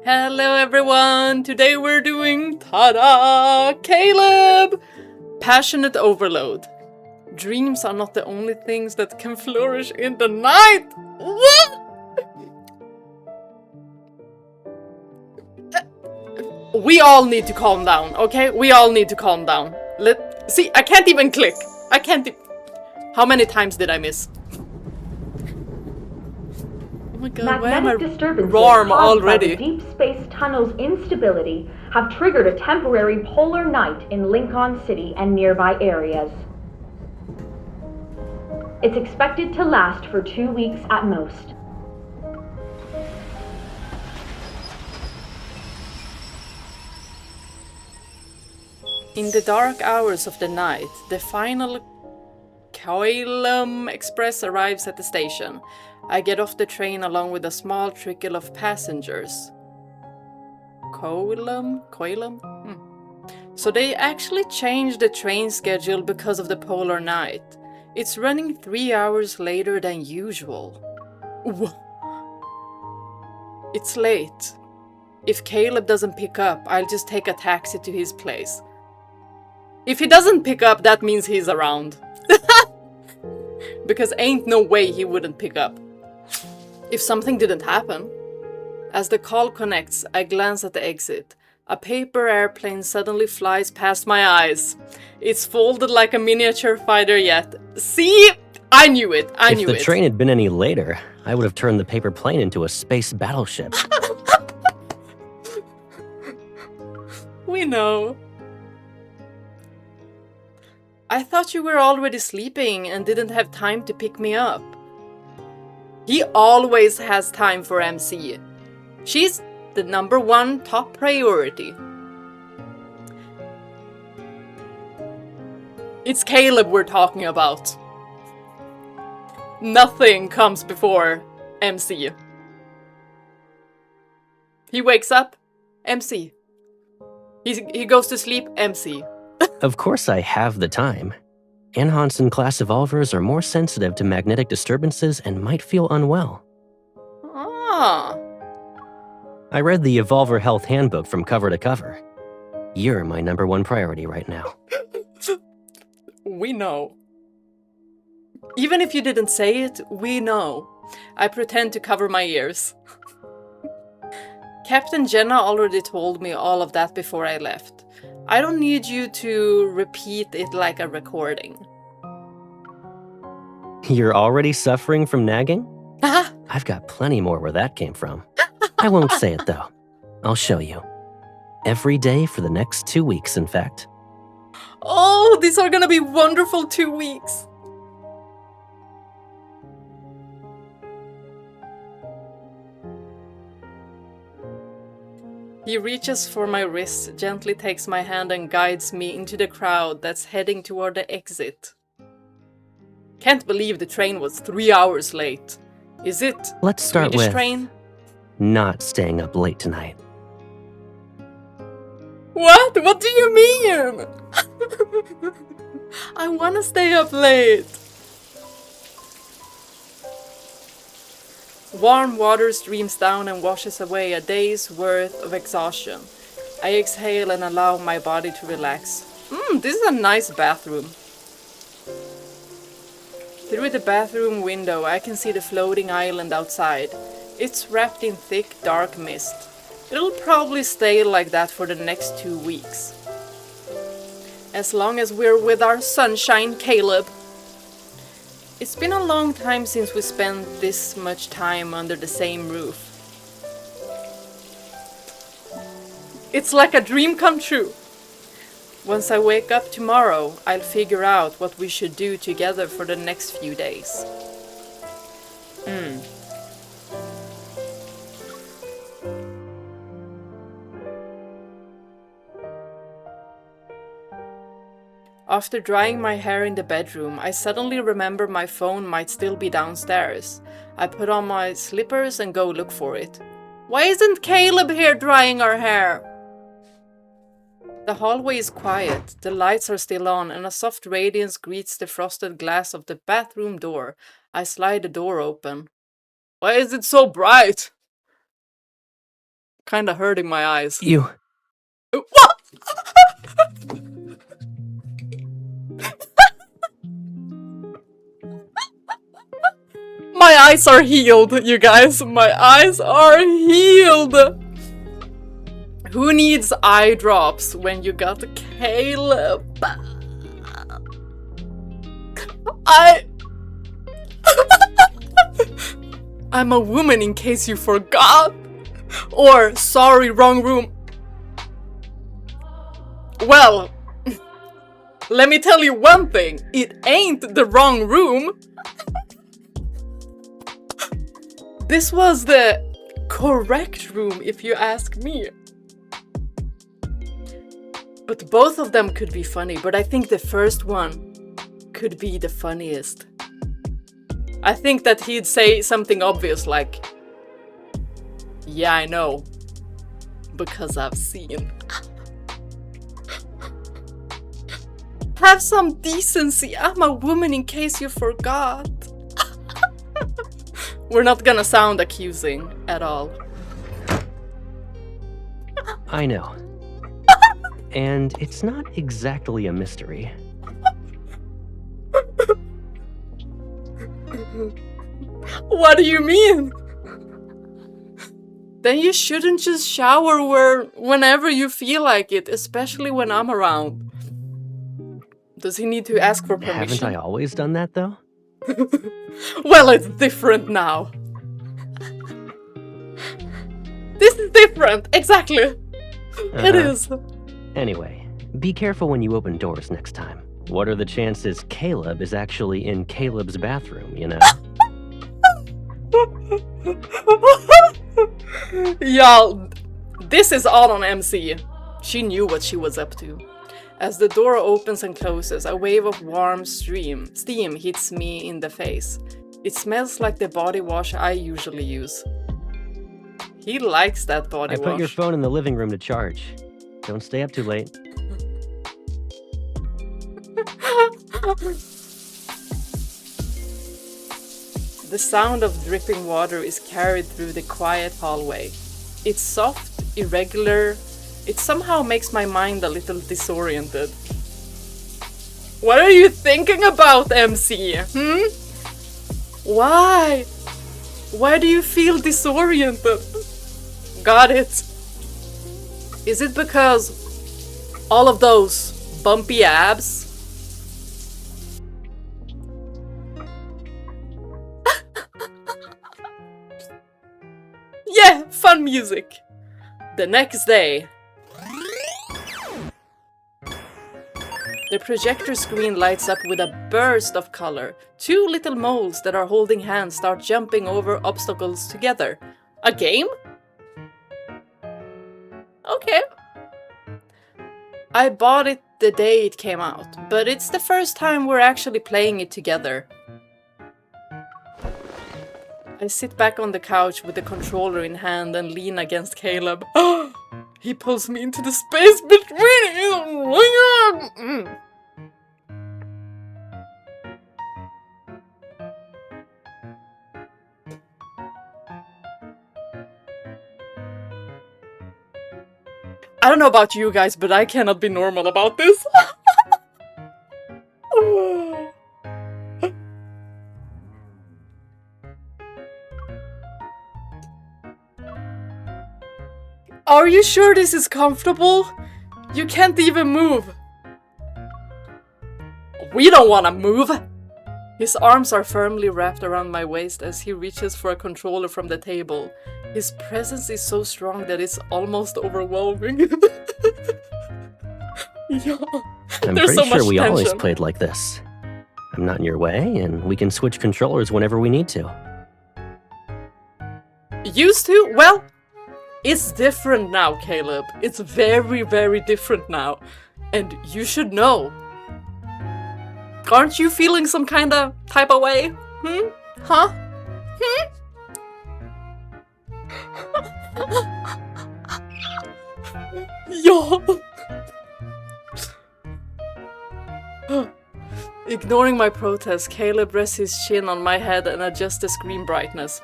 Hello everyone! Today we're doing, ta-da! Caleb! Passionate overload. Dreams are not the only things that can flourish in the night! What? We all need to calm down, okay? We all need to calm down. See, I can't even click. I can't How many times did I miss? Oh my god, why am I warm already? By the deep space tunnel's instability have triggered a temporary polar night in Lincoln City and nearby areas. It's expected to last for 2 weeks at most. In the dark hours of the night, the final GIGGLEEE Express arrives at the station. I get off the train along with a small trickle of passengers. GIGGLEEE? So they actually changed the train schedule because of the polar night. It's running 3 hours later than usual. It's late. If Caleb doesn't pick up, I'll just take a taxi to his place. If he doesn't pick up, that means he's around. Because ain't no way he wouldn't pick up. If something didn't happen. As the call connects, I glance at the exit. A paper airplane suddenly flies past my eyes. It's folded like a miniature fighter jet. See? I knew it. I knew it. If the train had been any later, I would have turned the paper plane into a space battleship. We know. I thought you were already sleeping and didn't have time to pick me up. He always has time for MC. She's the #1 top priority. It's Caleb we're talking about. Nothing comes before MC. He wakes up, MC. He goes to sleep, MC. Of course I have the time. Anhansen-class evolvers are more sensitive to magnetic disturbances and might feel unwell. Ah. I read the Evolver Health Handbook from cover to cover. You're my #1 priority right now. We know. Even if you didn't say it, we know. I pretend to cover my ears. Captain Jenna already told me all of that before I left. I don't need you to repeat it like a recording. You're already suffering from nagging? Haha. I've got plenty more where that came from. I won't say it though. I'll show you. Every day for the next 2 weeks, in fact. Oh, these are gonna be wonderful 2 weeks. He reaches for my wrist, gently takes my hand and guides me into the crowd that's heading toward the exit. Can't believe the train was 3 hours late. Is it Let's start Swedish with train? not staying up late tonight. What? What do you mean? I wanna stay up late. Warm water streams down and washes away a day's worth of exhaustion. I exhale and allow my body to relax. This is a nice bathroom. Through the bathroom window, I can see the floating island outside. It's wrapped in thick, dark mist. It'll probably stay like that for the next 2 weeks. As long as we're with our sunshine, Caleb. It's been a long time since we spent this much time under the same roof. It's like a dream come true. Once I wake up tomorrow, I'll figure out what we should do together for the next few days. After drying my hair in the bedroom, I suddenly remember my phone might still be downstairs. I put on my slippers and go look for it. Why isn't Caleb here drying our hair? The hallway is quiet, the lights are still on, and a soft radiance greets the frosted glass of the bathroom door. I slide the door open. Why is it so bright? Kinda hurting my eyes. You. What? My eyes are healed, you guys. My eyes are healed. Who needs eye drops when you got Caleb? I'm a woman in case you forgot. Or, sorry, wrong room. Well, let me tell you one thing. It ain't the wrong room. This was the correct room, if you ask me. But both of them could be funny, but I think the first one could be the funniest. I think that he'd say something obvious like, yeah, I know, because I've seen. Have some decency, I'm a woman in case you forgot. We're not gonna sound accusing at all. I know. And it's not exactly a mystery. What do you mean? Then you shouldn't just shower whenever you feel like it, especially when I'm around. Does he need to ask for permission? Haven't I always done that, though? Well, it's different now. This is different, exactly. It is. Anyway, be careful when you open doors next time. What are the chances Caleb is actually in Caleb's bathroom, you know? Y'all, this is all on MC. She knew what she was up to. As the door opens and closes, a wave of warm steam hits me in the face. It smells like the body wash I usually use. He likes that body wash. I put your phone in the living room to charge. Don't stay up too late. The sound of dripping water is carried through the quiet hallway. It's soft, irregular. It somehow makes my mind a little disoriented. What are you thinking about, MC? Why? Why do you feel disoriented? Got it. Is it because all of those bumpy abs? Yeah, fun music. The next day, the projector screen lights up with a burst of color. Two little moles that are holding hands start jumping over obstacles together. A game? Okay. I bought it the day it came out, but it's the first time we're actually playing it together. I sit back on the couch with the controller in hand and lean against Caleb. He pulls me into the space between us. I don't know about you guys, but I cannot be normal about this. Are you sure this is comfortable? You can't even move. We don't want to move. His arms are firmly wrapped around my waist as he reaches for a controller from the table. His presence is so strong that it's almost overwhelming. Yeah. I'm There's pretty so sure much we always tension. played like this. I'm not in your way, and we can switch controllers whenever we need to. Used to? Well, it's different now, Caleb. It's very, very different now. And you should know. Aren't you feeling some kind of type of way? Huh? Yo! Ignoring my protest, Caleb rests his chin on my head and adjusts the screen brightness.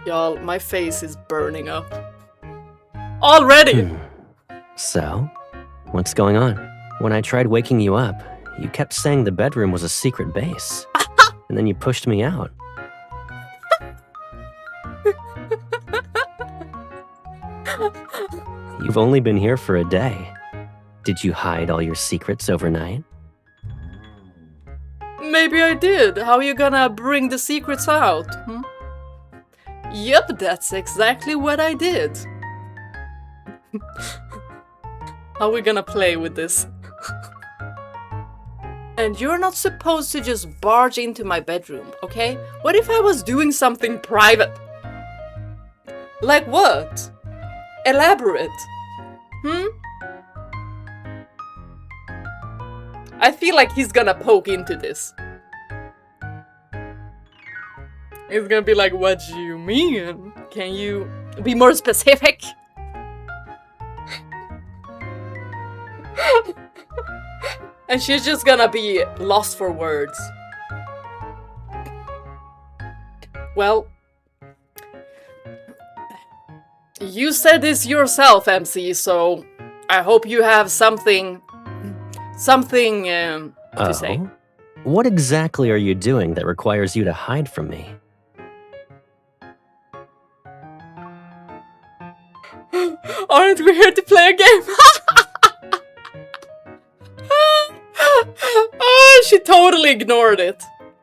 Y'all, my face is burning up. Already! So, what's going on? When I tried waking you up, you kept saying the bedroom was a secret base. And then you pushed me out. You've only been here for a day. Did you hide all your secrets overnight? Maybe I did. How are you gonna bring the secrets out? Hmm? Yep, that's exactly what I did. How are we gonna play with this? And you're not supposed to just barge into my bedroom, okay? What if I was doing something private? Like what? Elaborate. I feel like he's gonna poke into this. He's gonna be like, what do you mean? Can you be more specific? And she's just gonna be lost for words. Well, you said this yourself, MC, so I hope you have something to say. What exactly are you doing that requires you to hide from me? Aren't we here to play a game? Oh, she totally ignored it.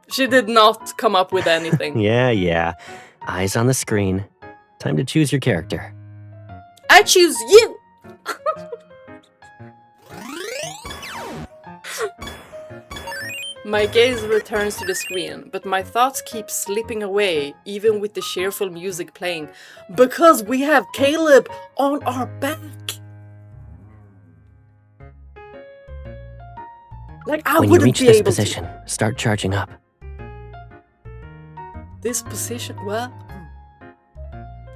She did not come up with anything. Yeah. Eyes on the screen. Time to choose your character. I choose you! My gaze returns to the screen, but my thoughts keep slipping away, even with the cheerful music playing, because we have Caleb on our back. Like, I When you wouldn't reach be this able position, start charging up. This position? What?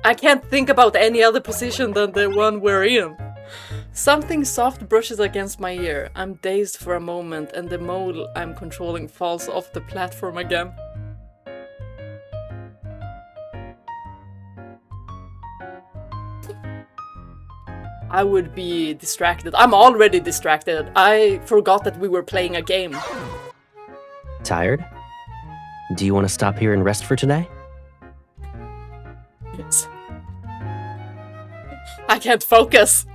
I can't think about any other position than the one we're in. Something soft brushes against my ear. I'm dazed for a moment, and the mole I'm controlling falls off the platform again. I would be distracted. I'm already distracted. I forgot that we were playing a game. Tired? Do you want to stop here and rest for today? Yes. I can't focus.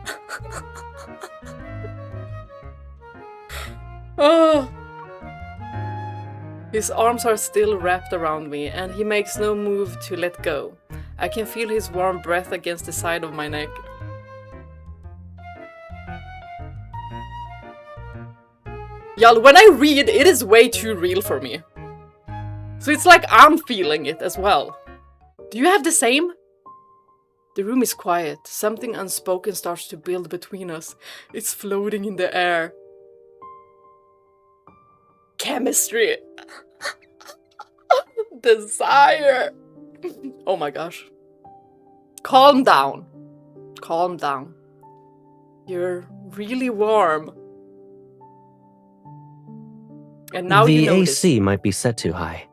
Oh. His arms are still wrapped around me, and he makes no move to let go. I can feel his warm breath against the side of my neck. Y'all, when I read, it is way too real for me. So it's like I'm feeling it as well. Do you have the same? The room is quiet. Something unspoken starts to build between us. It's floating in the air. Chemistry. Desire. Oh my gosh. Calm down. Calm down. You're really warm. And now the you notice. AC might be set too high.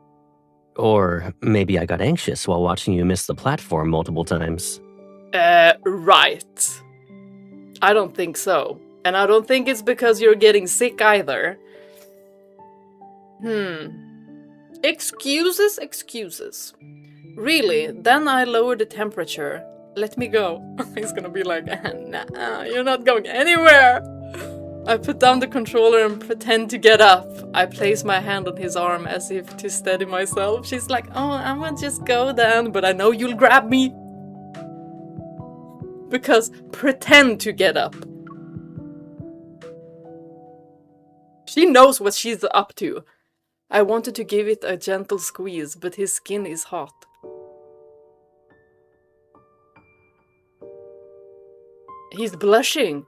Or maybe I got anxious while watching you miss the platform multiple times. Right. I don't think so. And I don't think it's because you're getting sick either. Excuses. Really? Then I lower the temperature. Let me go. He's gonna be like, nah, you're not going anywhere. I put down the controller and pretend to get up. I place my hand on his arm as if to steady myself. She's like, oh, I'm gonna just go then, but I know you'll grab me. Because pretend to get up. She knows what she's up to. I wanted to give it a gentle squeeze, but his skin is hot. He's blushing.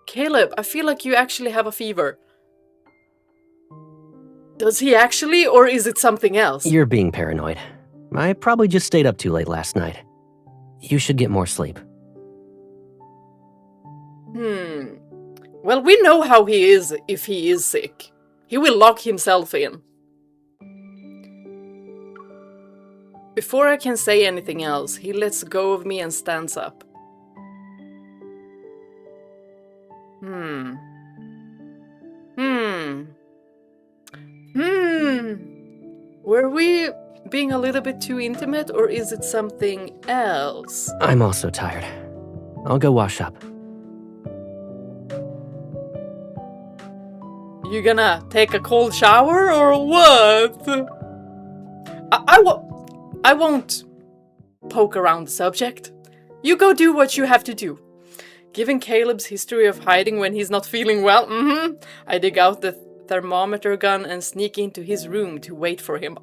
Caleb, I feel like you actually have a fever. Does he actually, or is it something else? You're being paranoid. I probably just stayed up too late last night. You should get more sleep. Well, we know how he is if he is sick. He will lock himself in. Before I can say anything else, he lets go of me and stands up. Were we being a little bit too intimate, or is it something else? I'm also tired. I'll go wash up. You gonna take a cold shower or what? I won't poke around the subject. You go do what you have to do. Given Caleb's history of hiding when he's not feeling well, I dig out the thermometer gun and sneak into his room to wait for him.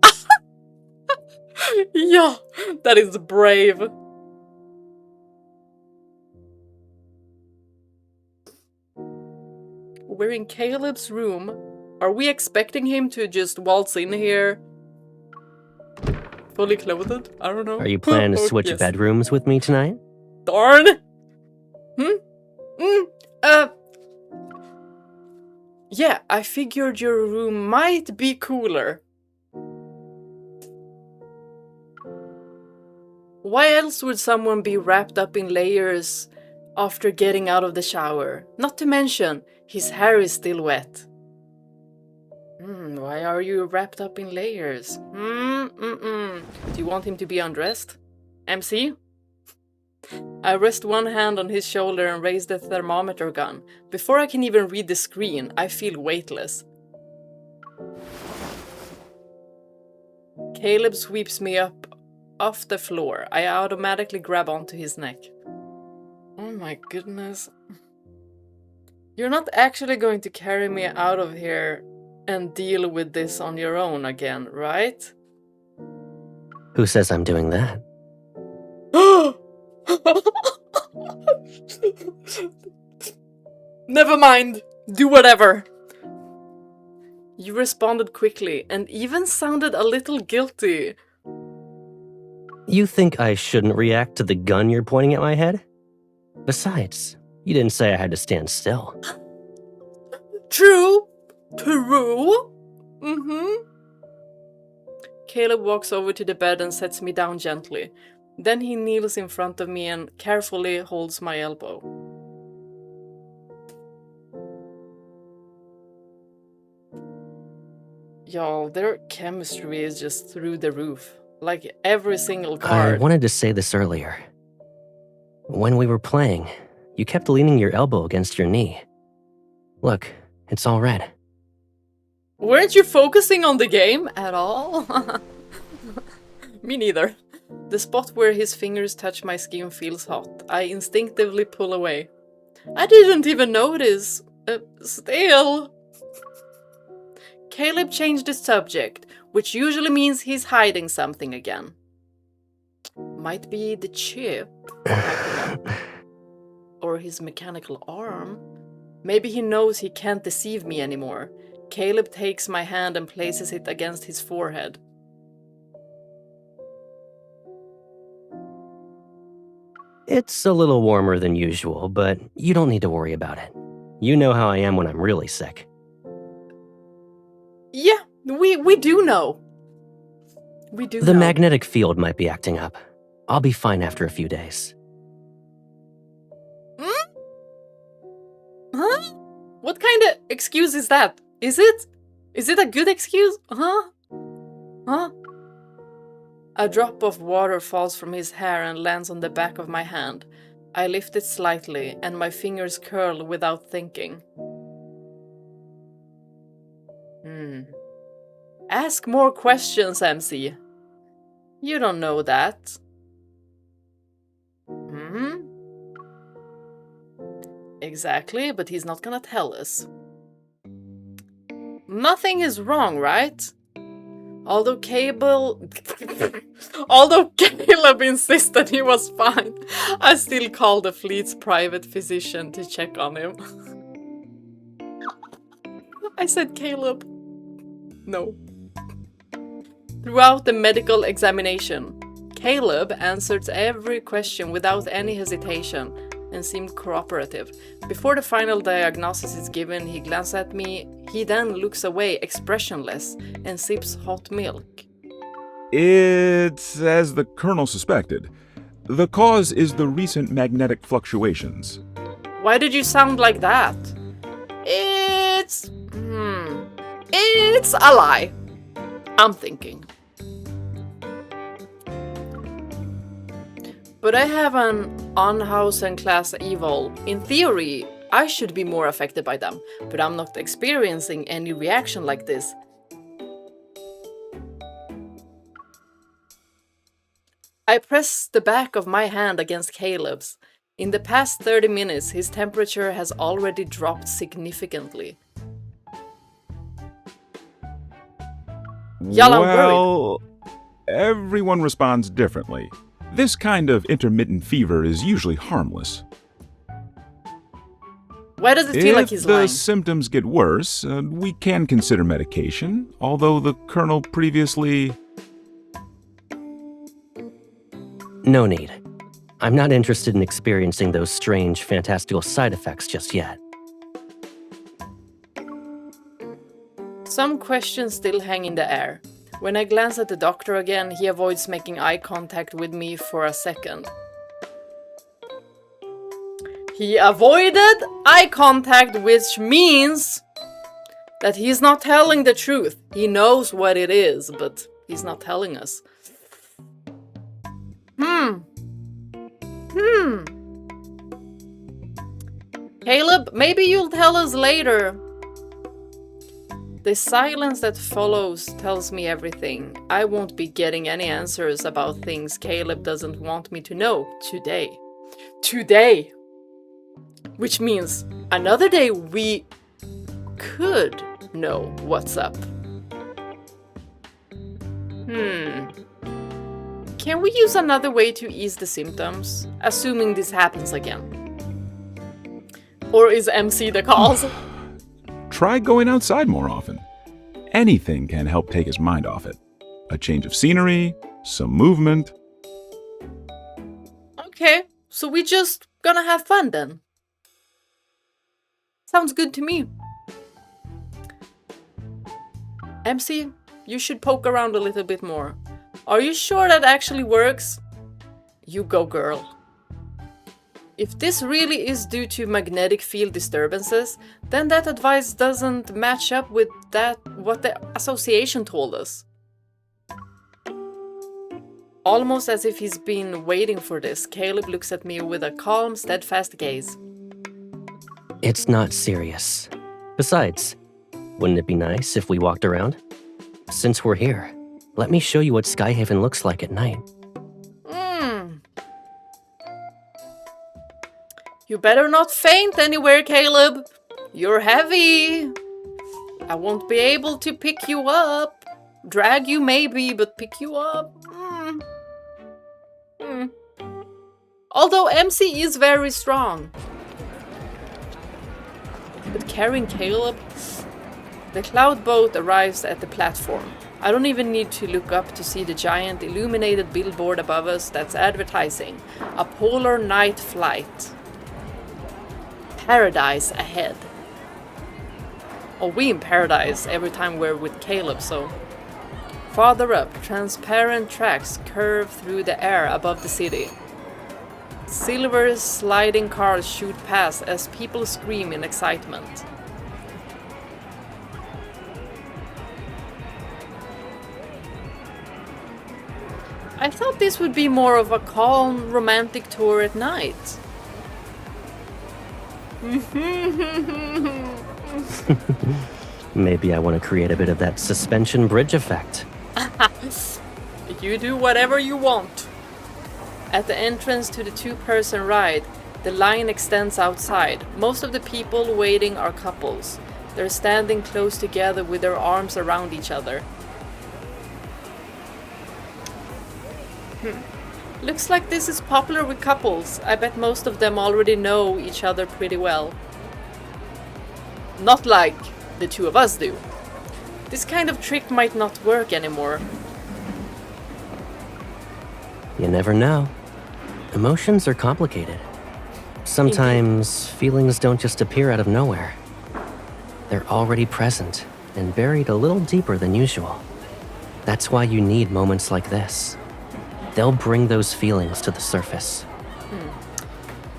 Yeah, that is brave. We're in Caleb's room. Are we expecting him to just waltz in here? Fully clothed? I don't know. Are you planning to switch yes. bedrooms with me tonight? Darn! Yeah, I figured your room might be cooler. Why else would someone be wrapped up in layers after getting out of the shower? Not to mention, his hair is still wet. Why are you wrapped up in layers? Do you want him to be undressed? MC? I rest one hand on his shoulder and raise the thermometer gun. Before I can even read the screen, I feel weightless. Caleb sweeps me up off the floor. I automatically grab onto his neck. Oh my goodness. You're not actually going to carry me out of here and deal with this on your own again, right? Who says I'm doing that? Never mind. Do whatever. You responded quickly and even sounded a little guilty. You think I shouldn't react to the gun you're pointing at my head? Besides, you didn't say I had to stand still. True. Caleb walks over to the bed and sets me down gently. Then he kneels in front of me and carefully holds my elbow. Y'all, their chemistry is just through the roof. Like every single card. I wanted to say this earlier. When we were playing, you kept leaning your elbow against your knee. Look, it's all red. Weren't you focusing on the game at all? Me neither. The spot where his fingers touch my skin feels hot. I instinctively pull away. I didn't even notice. Still. Caleb changed the subject, which usually means he's hiding something again. Might be the chip. Or his mechanical arm. Maybe he knows he can't deceive me anymore. Caleb takes my hand and places it against his forehead. It's a little warmer than usual, but you don't need to worry about it. You know how I am when I'm really sick. Yeah, we do know. We do know. The magnetic field might be acting up. I'll be fine after a few days. Huh? What kind of excuse is that? Is it a good excuse? Huh? A drop of water falls from his hair and lands on the back of my hand. I lift it slightly, and my fingers curl without thinking. Ask more questions, MC. You don't know that. Exactly, but he's not gonna tell us. Nothing is wrong, right? Although Caleb insisted he was fine, I still called the fleet's private physician to check on him. I said Caleb. No. Throughout the medical examination, Caleb answered every question without any hesitation and seemed cooperative. Before the final diagnosis is given, he glances at me. He then looks away, expressionless, and sips hot milk. It's as the Colonel suspected. The cause is the recent magnetic fluctuations. Why did you sound like that? It's a lie. I'm thinking. But I have an Unhausen class evil. In theory, I should be more affected by them, but I'm not experiencing any reaction like this. I press the back of my hand against Caleb's. In the past 30 minutes, his temperature has already dropped significantly. Well, everyone responds differently. This kind of intermittent fever is usually harmless. Why does it feel like he's lying? If the symptoms get worse, we can consider medication, although the Colonel previously... No need. I'm not interested in experiencing those strange, fantastical side effects just yet. Some questions still hang in the air. When I glance at the doctor again, he avoids making eye contact with me for a second. He avoided eye contact, which means that he's not telling the truth. He knows what it is, but he's not telling us. Caleb, maybe you'll tell us later. The silence that follows tells me everything. I won't be getting any answers about things Caleb doesn't want me to know today. Today! Which means another day we could know what's up. Can we use another way to ease the symptoms, assuming this happens again? Or is MC the cause? Try going outside more often. Anything can help take his mind off it. A change of scenery, some movement. Okay, so we just gonna have fun then. Sounds good to me. MC, you should poke around a little bit more. Are you sure that actually works? You go, girl. If this really is due to magnetic field disturbances, then that advice doesn't match up with what the association told us. Almost as if he's been waiting for this, Caleb looks at me with a calm, steadfast gaze. It's not serious. Besides, wouldn't it be nice if we walked around? Since we're here, let me show you what Skyhaven looks like at night. You better not faint anywhere, Caleb. You're heavy. I won't be able to pick you up. Drag you maybe, but pick you up. Although MC is very strong. But carrying Caleb... The cloud boat arrives at the platform. I don't even need to look up to see the giant illuminated billboard above us that's advertising a polar night flight. Paradise ahead. Oh, we in paradise every time we're with Caleb, so... Farther up, transparent tracks curve through the air above the city. Silver sliding cars shoot past as people scream in excitement. I thought this would be more of a calm, romantic tour at night. Maybe I want to create a bit of that suspension bridge effect. You do whatever you want. At the entrance to the two-person ride, the line extends outside. Most of the people waiting are couples. They're standing close together with their arms around each other. Looks like this is popular with couples. I bet most of them already know each other pretty well. Not like the two of us do. This kind of trick might not work anymore. You never know. Emotions are complicated. Sometimes feelings don't just appear out of nowhere. They're already present and buried a little deeper than usual. That's why you need moments like this. They'll bring those feelings to the surface.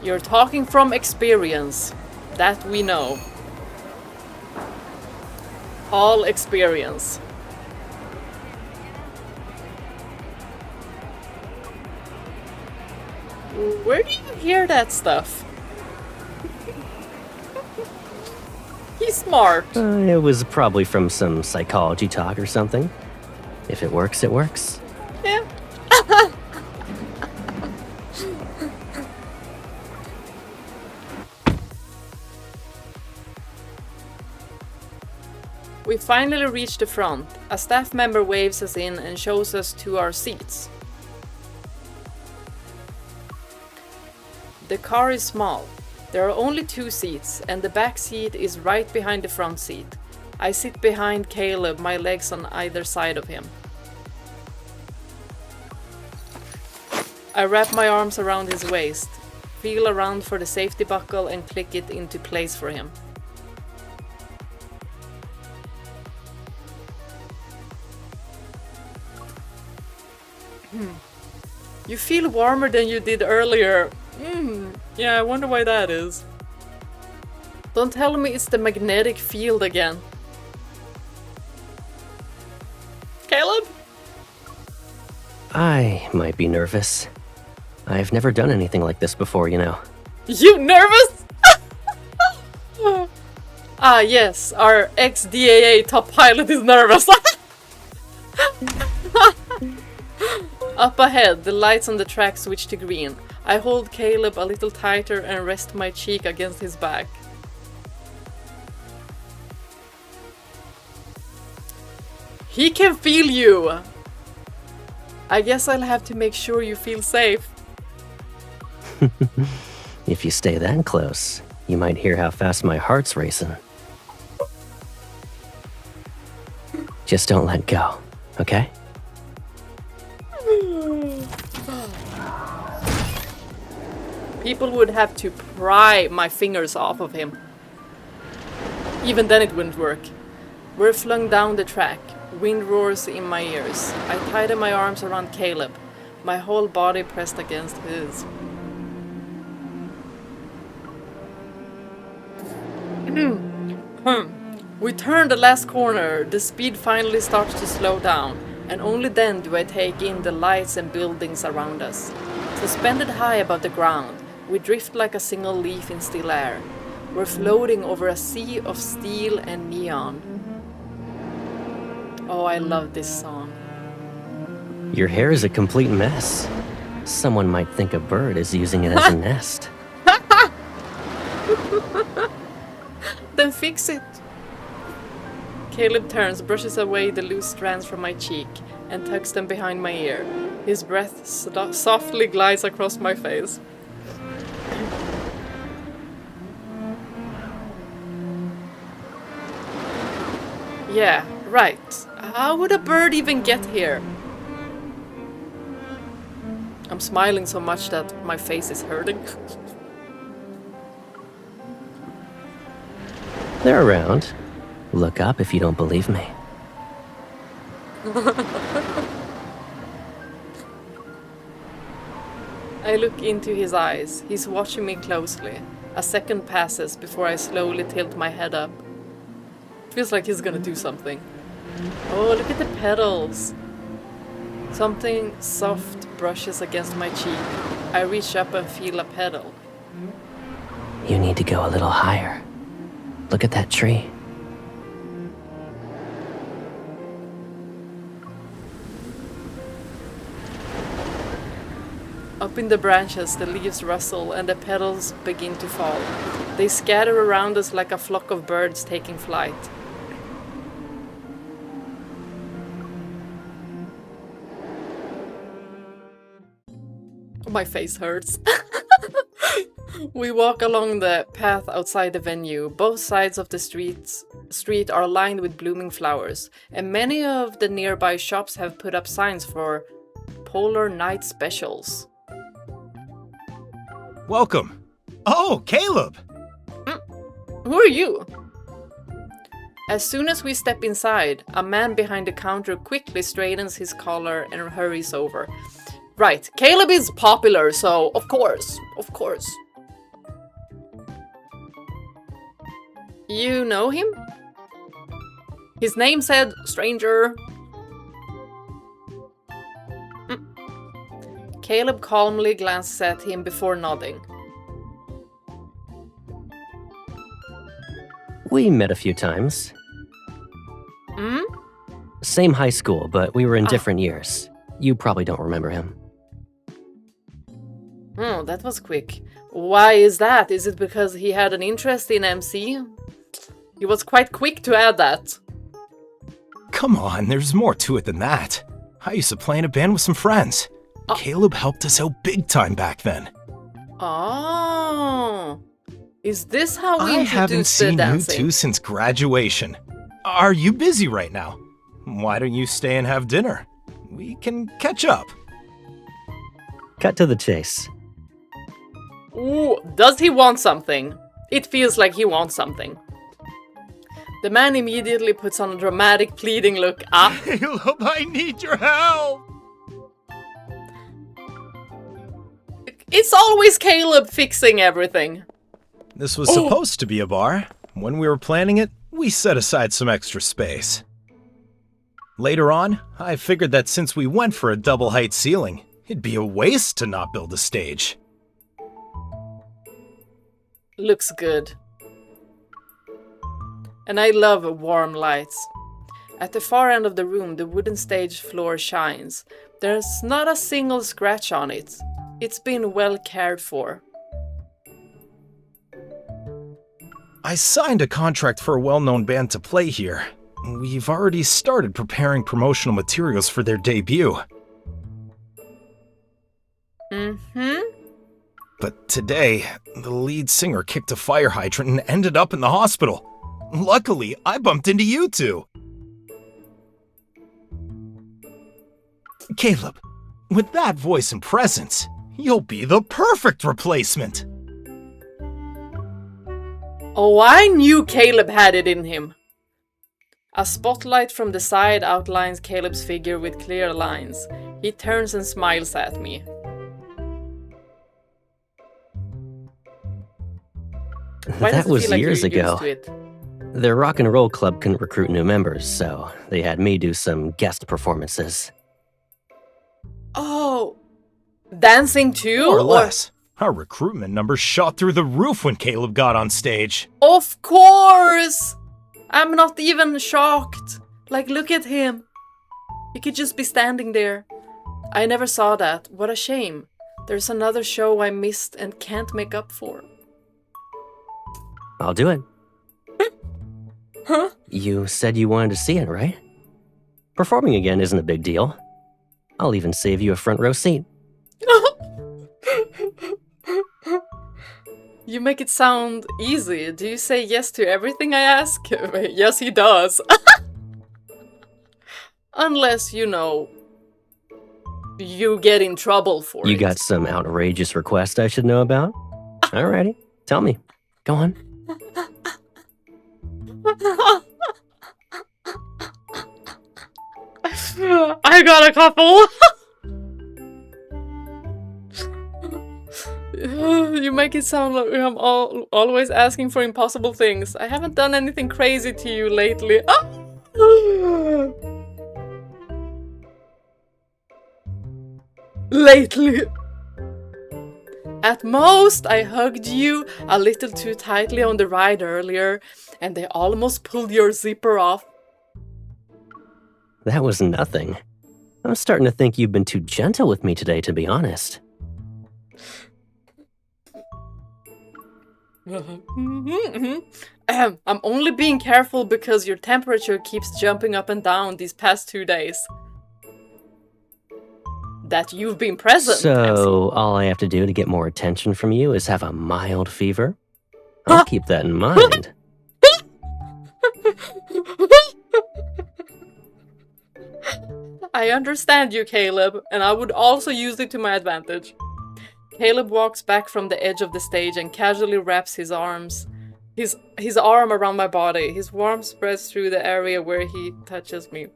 You're talking from experience. That we know. All experience. Where do you hear that stuff? He's smart. It was probably from some psychology talk or something. If it works, it works. Yeah. We finally reach the front. A staff member waves us in and shows us to our seats. The car is small. There are only 2 seats, and the back seat is right behind the front seat. I sit behind Caleb, my legs on either side of him. I wrap my arms around his waist, feel around for the safety buckle and click it into place for him. You feel warmer than you did earlier. Yeah, I wonder why that is. Don't tell me it's the magnetic field again. Caleb? I might be nervous. I've never done anything like this before, you know. You nervous? Ah, yes, our ex-DAA top pilot is nervous. Up ahead, the lights on the track switch to green. I hold Caleb a little tighter and rest my cheek against his back. He can feel you! I guess I'll have to make sure you feel safe. If you stay that close, you might hear how fast my heart's racing. Just don't let go, okay? People would have to pry my fingers off of him. Even then it wouldn't work. We're flung down the track. Wind roars in my ears. I tighten my arms around Caleb, my whole body pressed against his. We turn the last corner. The speed finally starts to slow down, and only then do I take in the lights and buildings around us. Suspended high above the ground, we drift like a single leaf in still air. We're floating over a sea of steel and neon. Oh, I love this song. Your hair is a complete mess. Someone might think a bird is using it as a nest. Then fix it. Caleb turns, brushes away the loose strands from my cheek, and tucks them behind my ear. His breath softly glides across my face. Yeah, right. How would a bird even get here? I'm smiling so much that my face is hurting. They're around. Look up if you don't believe me. I look into his eyes. He's watching me closely. A second passes before I slowly tilt my head up. It feels like he's gonna do something. Oh, look at the petals. Something soft brushes against my cheek. I reach up and feel a petal. You need to go a little higher. Look at that tree. Up in the branches, the leaves rustle and the petals begin to fall. They scatter around us like a flock of birds taking flight. My face hurts. We walk along the path outside the venue. Both sides of the street are lined with blooming flowers, and many of the nearby shops have put up signs for Polar Night specials. Welcome. Oh, Caleb! Who are you? As soon as we step inside, a man behind the counter quickly straightens his collar and hurries over. Right, Caleb is popular, so of course. You know him? His name said stranger. Caleb calmly glances at him before nodding. We met a few times. Hmm? Same high school, but we were in different years. You probably don't remember him. Oh, that was quick. Why is that? Is it because he had an interest in MC? He was quite quick to add that. Come on, there's more to it than that. I used to play in a band with some friends. Caleb helped us out big time back then. Oh, is this how we I haven't introduced the seen you dancing? two since graduation. Are you busy right now? Why don't you stay and have dinner? We can catch up. Cut to the chase. Ooh, does he want something? It feels like he wants something. The man immediately puts on a dramatic pleading look. Caleb, I need your help! It's always Caleb fixing everything. This was supposed to be a bar. When we were planning it, we set aside some extra space. Later on, I figured that since we went for a double height ceiling, it'd be a waste to not build a stage. Looks good. And I love warm lights. At the far end of the room, the wooden stage floor shines. There's not a single scratch on it. It's been well cared for. I signed a contract for a well-known band to play here. We've already started preparing promotional materials for their debut. But today, the lead singer kicked a fire hydrant and ended up in the hospital. Luckily, I bumped into you two. Caleb, with that voice and presence, you'll be the perfect replacement. Oh, I knew Caleb had it in him. A spotlight from the side outlines Caleb's figure with clear lines. He turns and smiles at me. Why does That it was feel like years you're ago. used to it? Their rock and roll club couldn't recruit new members, so they had me do some guest performances. Oh, dancing too? More or less. Our recruitment numbers shot through the roof when Caleb got on stage. Of course! I'm not even shocked. Like, look at him. He could just be standing there. I never saw that. What a shame. There's another show I missed and can't make up for. I'll do it. Huh? You said you wanted to see it, right? Performing again isn't a big deal. I'll even save you a front row seat. You make it sound easy. Do you say yes to everything I ask? Yes, he does. Unless, you know, you get in trouble for it. You got some outrageous request I should know about? Alrighty, tell me. Go on. I got a couple. You make it sound like I'm always asking for impossible things. I haven't done anything crazy to you lately. Lately. At most, I hugged you a little too tightly on the ride earlier, and they almost pulled your zipper off. That was nothing. I'm starting to think you've been too gentle with me today, to be honest. I'm only being careful because your temperature keeps jumping up and down these past 2 days. That you've been present. So, all I have to do to get more attention from you is have a mild fever? I'll keep that in mind. I understand you, Caleb, and I would also use it to my advantage. Caleb walks back from the edge of the stage and casually wraps his arm around my body. His warmth spreads through the area where he touches me.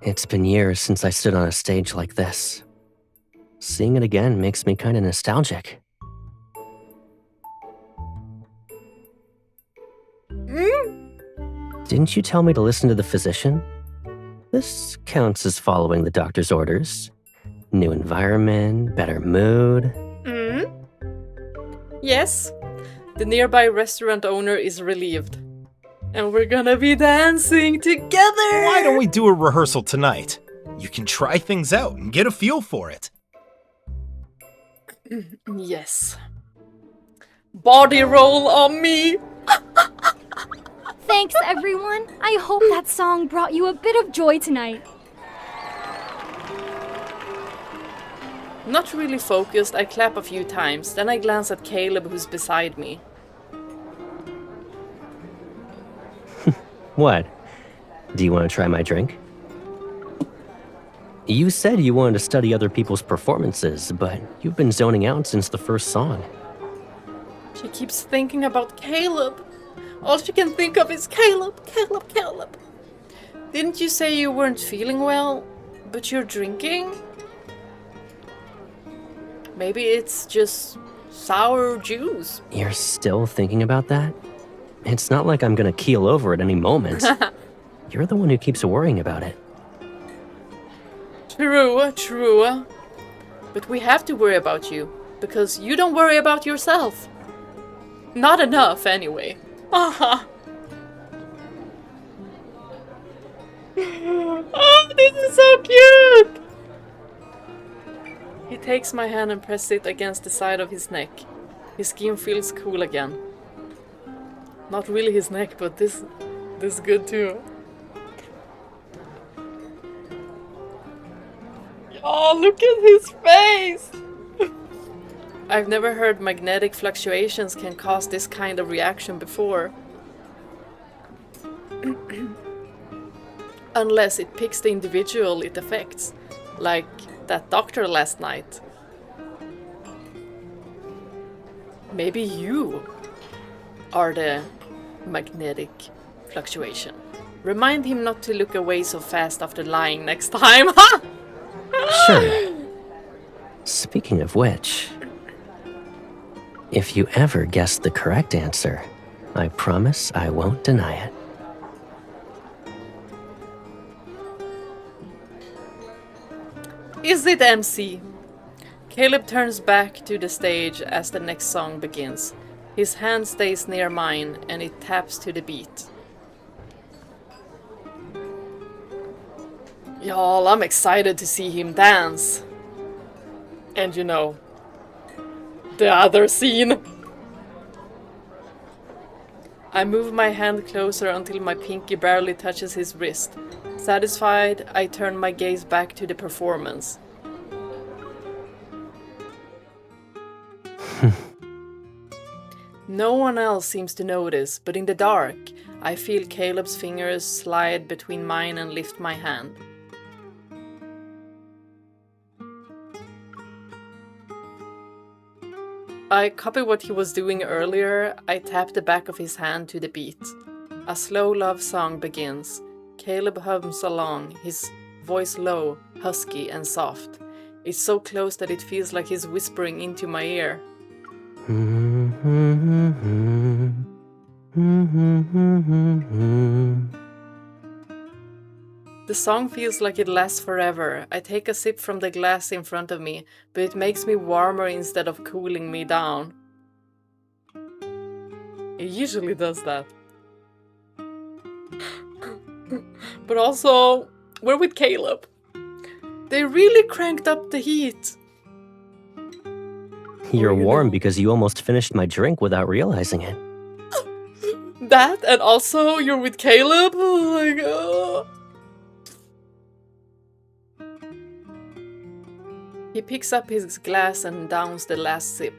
It's been years since I stood on a stage like this. Seeing it again makes me kinda nostalgic. Didn't you tell me to listen to the physician? This counts as following the doctor's orders. New environment, better mood. Yes. The nearby restaurant owner is relieved. And we're gonna be dancing together! Why don't we do a rehearsal tonight? You can try things out and get a feel for it. Yes. Body roll on me! Thanks, everyone. I hope that song brought you a bit of joy tonight. Not really focused, I clap a few times, then I glance at Caleb who's beside me. What? Do you want to try my drink? You said you wanted to study other people's performances, but you've been zoning out since the first song. She keeps thinking about Caleb. All she can think of is Caleb, Caleb, Caleb. Didn't you say you weren't feeling well, but you're drinking? Maybe it's just sour juice. You're still thinking about that? It's not like I'm gonna keel over at any moment. You're the one who keeps worrying about it. True, true. But we have to worry about you, because you don't worry about yourself. Not enough, anyway. Oh, this is so cute! He takes my hand and presses it against the side of his neck. His skin feels cool again. Not really his neck, but this is good too. Oh, look at his face! I've never heard magnetic fluctuations can cause this kind of reaction before. Unless it picks the individual it affects, like that doctor last night. Maybe you are the magnetic fluctuation. Remind him not to look away so fast after lying next time. Sure. Speaking of which, if you ever guess the correct answer, I promise I won't deny it. Is it MC? Caleb turns back to the stage as the next song begins. His hand stays near mine and it taps to the beat. Y'all, I'm excited to see him dance. And you know, the other scene. I move my hand closer until my pinky barely touches his wrist. Satisfied, I turn my gaze back to the performance. No one else seems to notice, but in the dark, I feel Caleb's fingers slide between mine and lift my hand. I copy what he was doing earlier. I tap the back of his hand to the beat. A slow love song begins. Caleb hums along, his voice low, husky and soft. It's so close that it feels like he's whispering into my ear. The song feels like it lasts forever. I take a sip from the glass in front of me, but it makes me warmer instead of cooling me down. It usually does that. But also, we're with Caleb. They really cranked up the heat. You're warm because you almost finished my drink without realizing it. That, and also you're with Caleb? Oh my god. He picks up his glass and downs the last sip.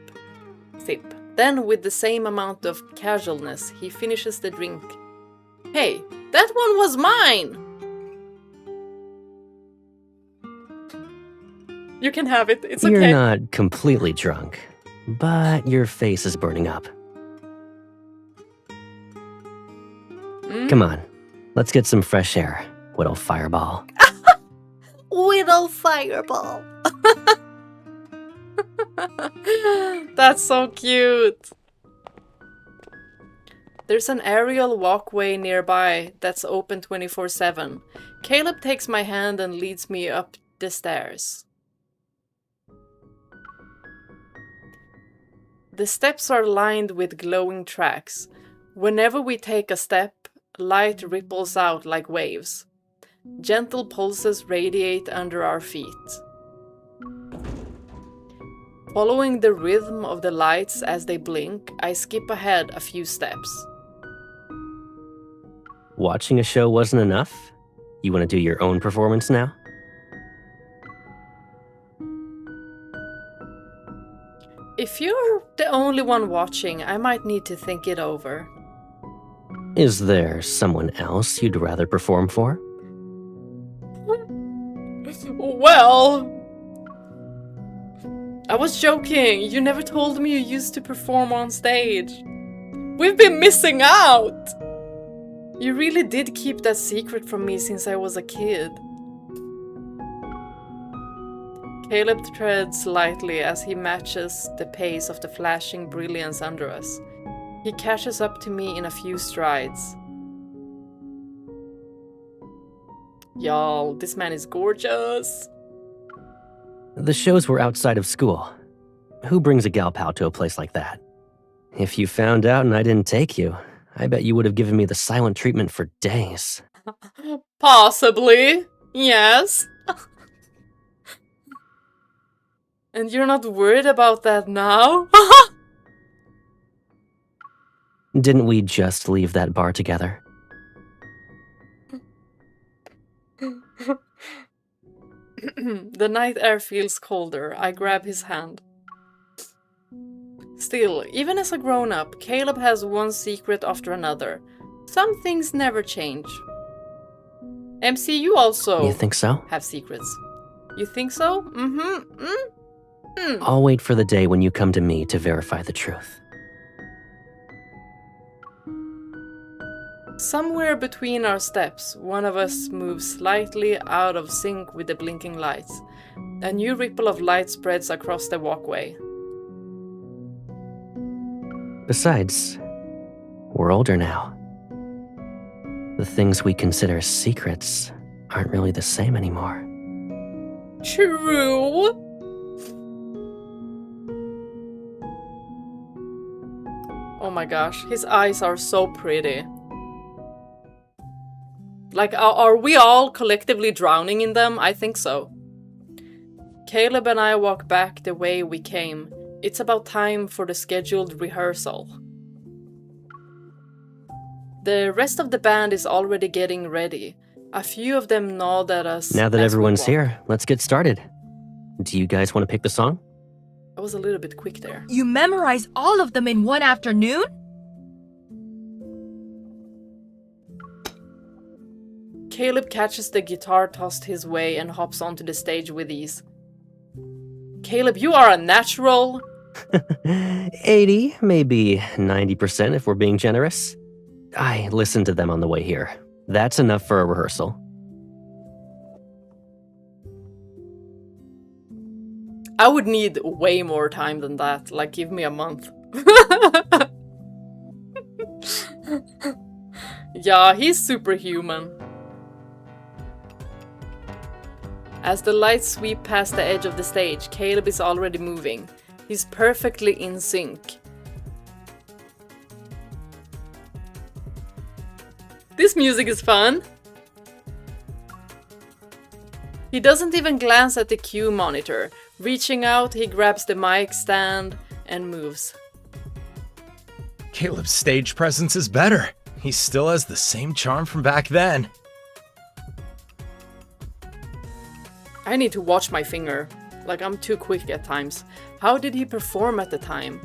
Then, with the same amount of casualness, he finishes the drink. Hey, that one was mine! You can have it, it's okay. You're not completely drunk, but your face is burning up. Come on, let's get some fresh air, Whittle Fireball. Whittle Fireball! That's so cute! There's an aerial walkway nearby that's open 24/7. Caleb takes my hand and leads me up the stairs. The steps are lined with glowing tracks. Whenever we take a step, light ripples out like waves. Gentle pulses radiate under our feet. Following the rhythm of the lights as they blink, I skip ahead a few steps. Watching a show wasn't enough? You want to do your own performance now? If you're the only one watching, I might need to think it over. Is there someone else you'd rather perform for? Well, I was joking. You never told me you used to perform on stage. We've been missing out! You really did keep that secret from me since I was a kid. Caleb treads lightly as he matches the pace of the flashing brilliance under us. He catches up to me in a few strides. Y'all, this man is gorgeous. The shows were outside of school. Who brings a gal pal to a place like that? If you found out and I didn't take you, I bet you would have given me the silent treatment for days. Possibly, yes. And you're not worried about that now? Didn't we just leave that bar together? The night air feels colder. I grab his hand. Still, even as a grown-up, Caleb has one secret after another. Some things never change. MC, you also You think so? have secrets. You think so? I'll wait for the day when you come to me to verify the truth. Somewhere between our steps, one of us moves slightly out of sync with the blinking lights. A new ripple of light spreads across the walkway. Besides, we're older now. The things we consider secrets aren't really the same anymore. True. Oh my gosh, his eyes are so pretty. Like, are we all collectively drowning in them? I think so. Caleb and I walk back the way we came. It's about time for the scheduled rehearsal. The rest of the band is already getting ready. A few of them nod at us. Now that as we everyone's walk. here, let's get started. Do you guys want to pick the song? I was a little bit quick there. You memorize all of them in one afternoon? Caleb catches the guitar tossed his way and hops onto the stage with ease. Caleb, you are a natural. 80, maybe 90% if we're being generous. I listened to them on the way here. That's enough for a rehearsal. I would need way more time than that. Like, give me a month. Yeah, he's superhuman. As the lights sweep past the edge of the stage, Caleb is already moving. He's perfectly in sync. This music is fun. He doesn't even glance at the cue monitor. Reaching out, he grabs the mic stand and moves. Caleb's stage presence is better. He still has the same charm from back then. I need to watch my finger. Like, I'm too quick at times. How did he perform at the time?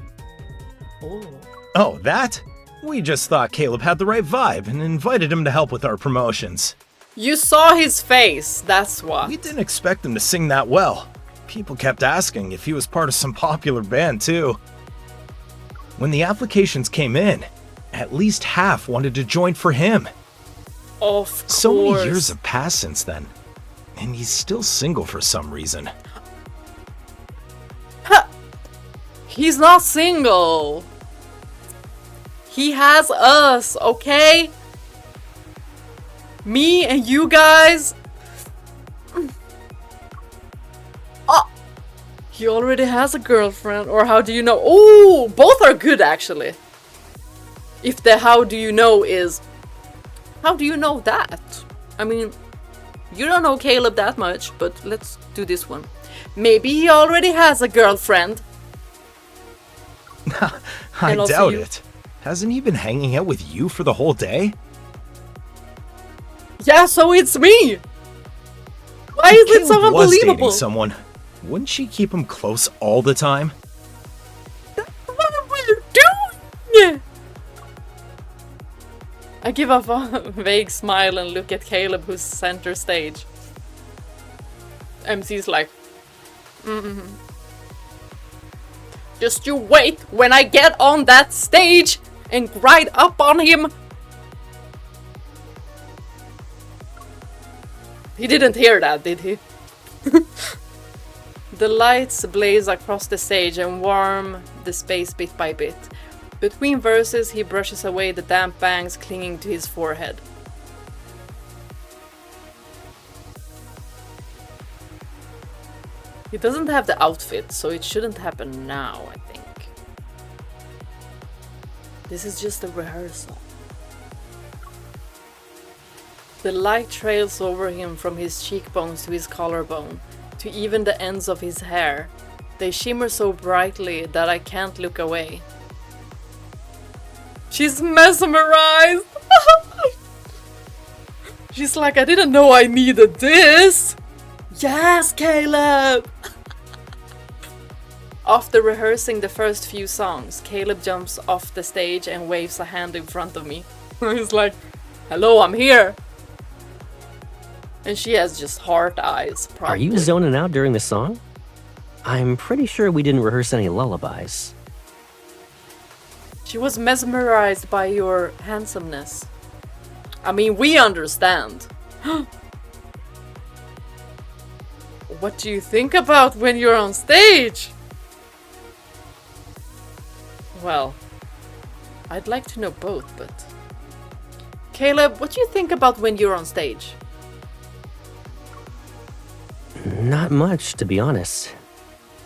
Oh, that? We just thought Caleb had the right vibe and invited him to help with our promotions. You saw his face, that's what. We didn't expect him to sing that well. People kept asking if he was part of some popular band too. When the applications came in, at least half wanted to join for him. Of course. So many years have passed since then, and he's still single for some reason. He's not single. He has us, okay? Me and you guys. Oh, he already has a girlfriend. Or how do you know? Oh, both are good actually. If the how do you know is, how do you know that? I mean, you don't know Caleb that much, but let's do this one. Maybe he already has a girlfriend. I doubt it. Hasn't he been hanging out with you for the whole day? Yeah, so it's me! Why is it so Caleb was unbelievable? dating someone. Wouldn't she keep him close all the time? What are you doing? I give off a vague smile and look at Caleb, who's center stage. MC's like, Just you wait when I get on that stage and grind up on him. He didn't hear that, did he? The lights blaze across the stage and warm the space bit by bit. Between verses, he brushes away the damp bangs clinging to his forehead. He doesn't have the outfit, so it shouldn't happen now, I think. This is just a rehearsal. The light trails over him from his cheekbones to his collarbone, to even the ends of his hair. They shimmer so brightly that I can't look away. She's mesmerized! She's like, I didn't know I needed this! Yes, Caleb! After rehearsing the first few songs, Caleb jumps off the stage and waves a hand in front of me. He's like, hello, I'm here! And she has just heart eyes, probably. Are you zoning out during the song? I'm pretty sure we didn't rehearse any lullabies. She was mesmerized by your handsomeness. I mean, we understand. What do you think about when you're on stage? Well, I'd like to know both, but... Caleb, what do you think about when you're on stage? Not much, to be honest.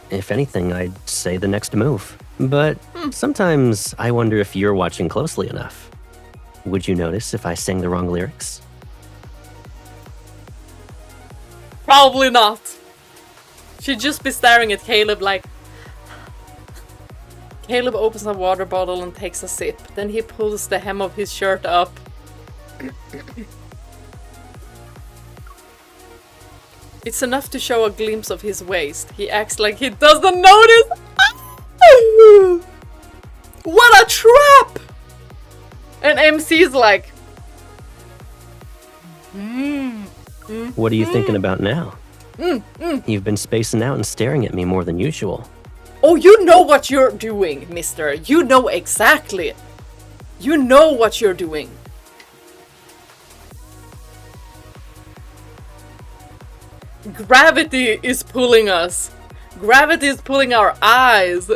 If anything, I'd say the next move. But sometimes I wonder if you're watching closely enough. Would you notice if I sang the wrong lyrics? Probably not. She'd just be staring at Caleb like... Caleb opens a water bottle and takes a sip. Then he pulls the hem of his shirt up. It's enough to show a glimpse of his waist. He acts like he doesn't notice. What a trap! And MC's like... What are you thinking about now? You've been spacing out and staring at me more than usual. Oh, you know what you're doing, mister. You know exactly. You know what you're doing. Gravity is pulling us. Gravity is pulling our eyes.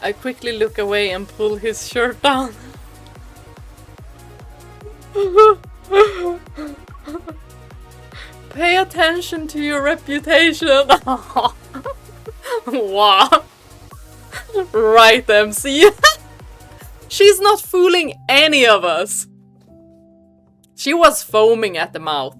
I quickly look away and pull his shirt down. Pay attention to your reputation. Wow. Right, MC. She's not fooling any of us. She was foaming at the mouth.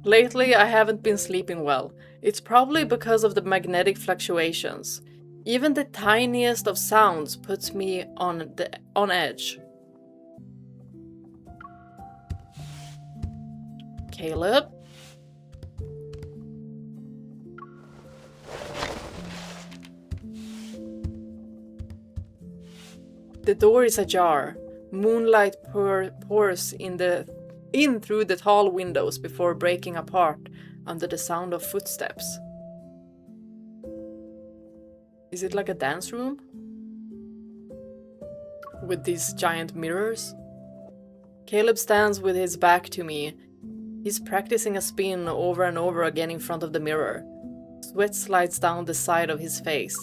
Lately, I haven't been sleeping well. It's probably because of the magnetic fluctuations. Even the tiniest of sounds puts me on edge. Caleb? The door is ajar. Moonlight pours in through the tall windows before breaking apart under the sound of footsteps. Is it like a dance room? With these giant mirrors? Caleb stands with his back to me. He's practicing a spin over and over again in front of the mirror. Sweat slides down the side of his face.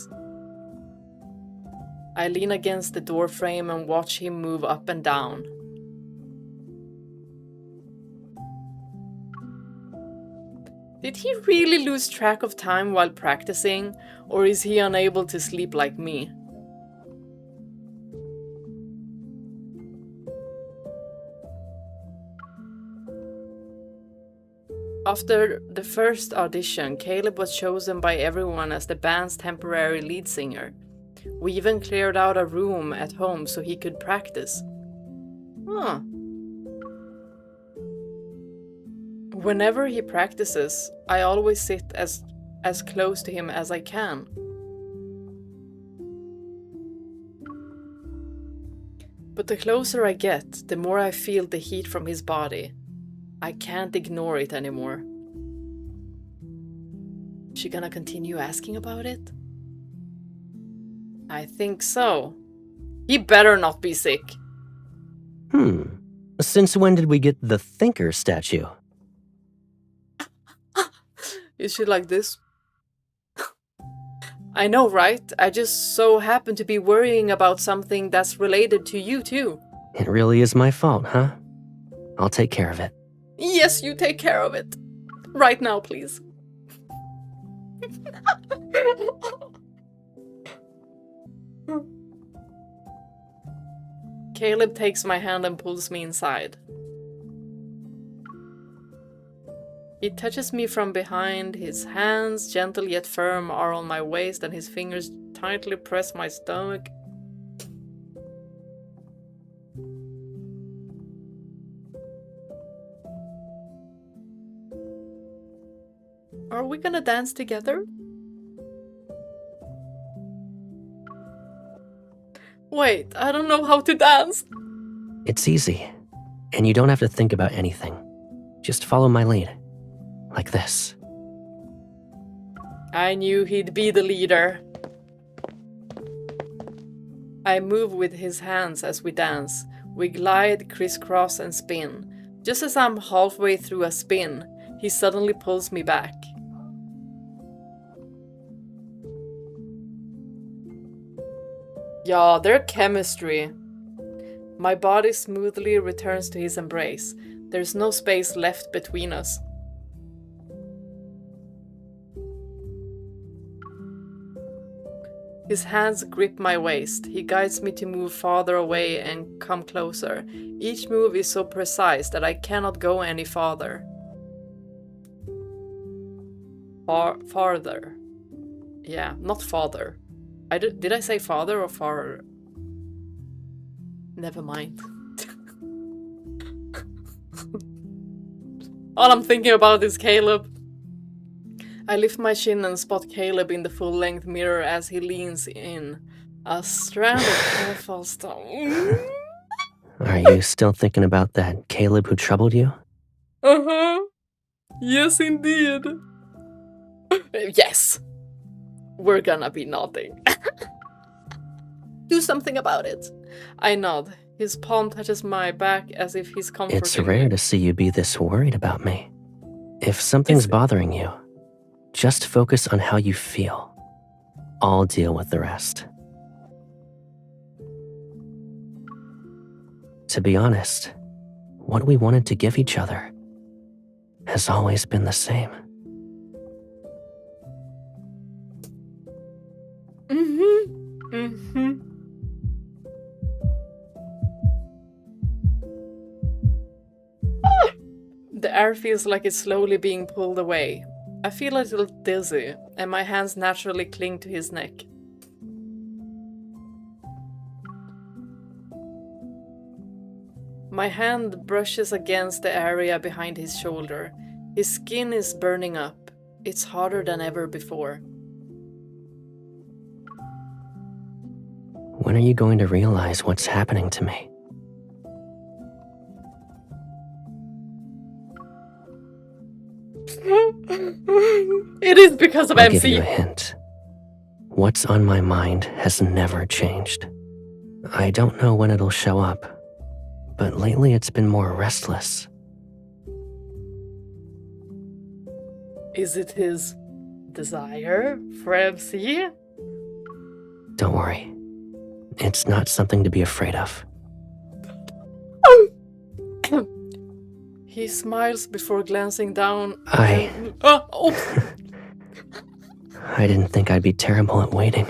I lean against the door frame and watch him move up and down. Did he really lose track of time while practicing, or is he unable to sleep like me? After the first audition, Caleb was chosen by everyone as the band's temporary lead singer. We even cleared out a room at home so he could practice. Huh. Whenever he practices, I always sit as close to him as I can. But the closer I get, the more I feel the heat from his body. I can't ignore it anymore. She gonna continue asking about it? I think so. He better not be sick. Since when did we get the Thinker statue? Is she like this? I know, right? I just so happen to be worrying about something that's related to you too. It really is my fault, huh? I'll take care of it. Yes, you take care of it. Right now, please. Caleb takes my hand and pulls me inside. He touches me from behind. His hands, gentle yet firm, are on my waist and his fingers tightly press my stomach. Are we gonna dance together? Wait, I don't know how to dance. It's easy, and you don't have to think about anything. Just follow my lead. Like this. I knew he'd be the leader. I move with his hands as we dance. We glide, crisscross, and spin. Just as I'm halfway through a spin, he suddenly pulls me back. Yeah, their chemistry. My body smoothly returns to his embrace. There's no space left between us. His hands grip my waist. He guides me to move farther away and come closer. Each move is so precise that I cannot go any farther. Farther. Yeah, not farther. Did I say father or far? Never mind. All I'm thinking about is Caleb. I lift my chin and spot Caleb in the full-length mirror as he leans in. A strand of hair falls down. Are you still thinking about that Caleb who troubled you? Uh-huh. Yes, indeed. Yes. We're gonna be nodding. Do something about it. I nod. His palm touches my back as if he's comforting It's rare me. to see you be this worried about me. If something's bothering you, just focus on how you feel. I'll deal with the rest. To be honest, what we wanted to give each other has always been the same. The air feels like it's slowly being pulled away. I feel a little dizzy, and my hands naturally cling to his neck. My hand brushes against the area behind his shoulder. His skin is burning up. It's harder than ever before. When are you going to realize what's happening to me? It is because of I'll MC. give you a hint. What's on my mind has never changed. I don't know when it'll show up, but lately it's been more restless. Is it his Desire for MC? Don't worry. It's not something to be afraid of. He smiles before glancing down. I didn't think I'd be terrible at waiting.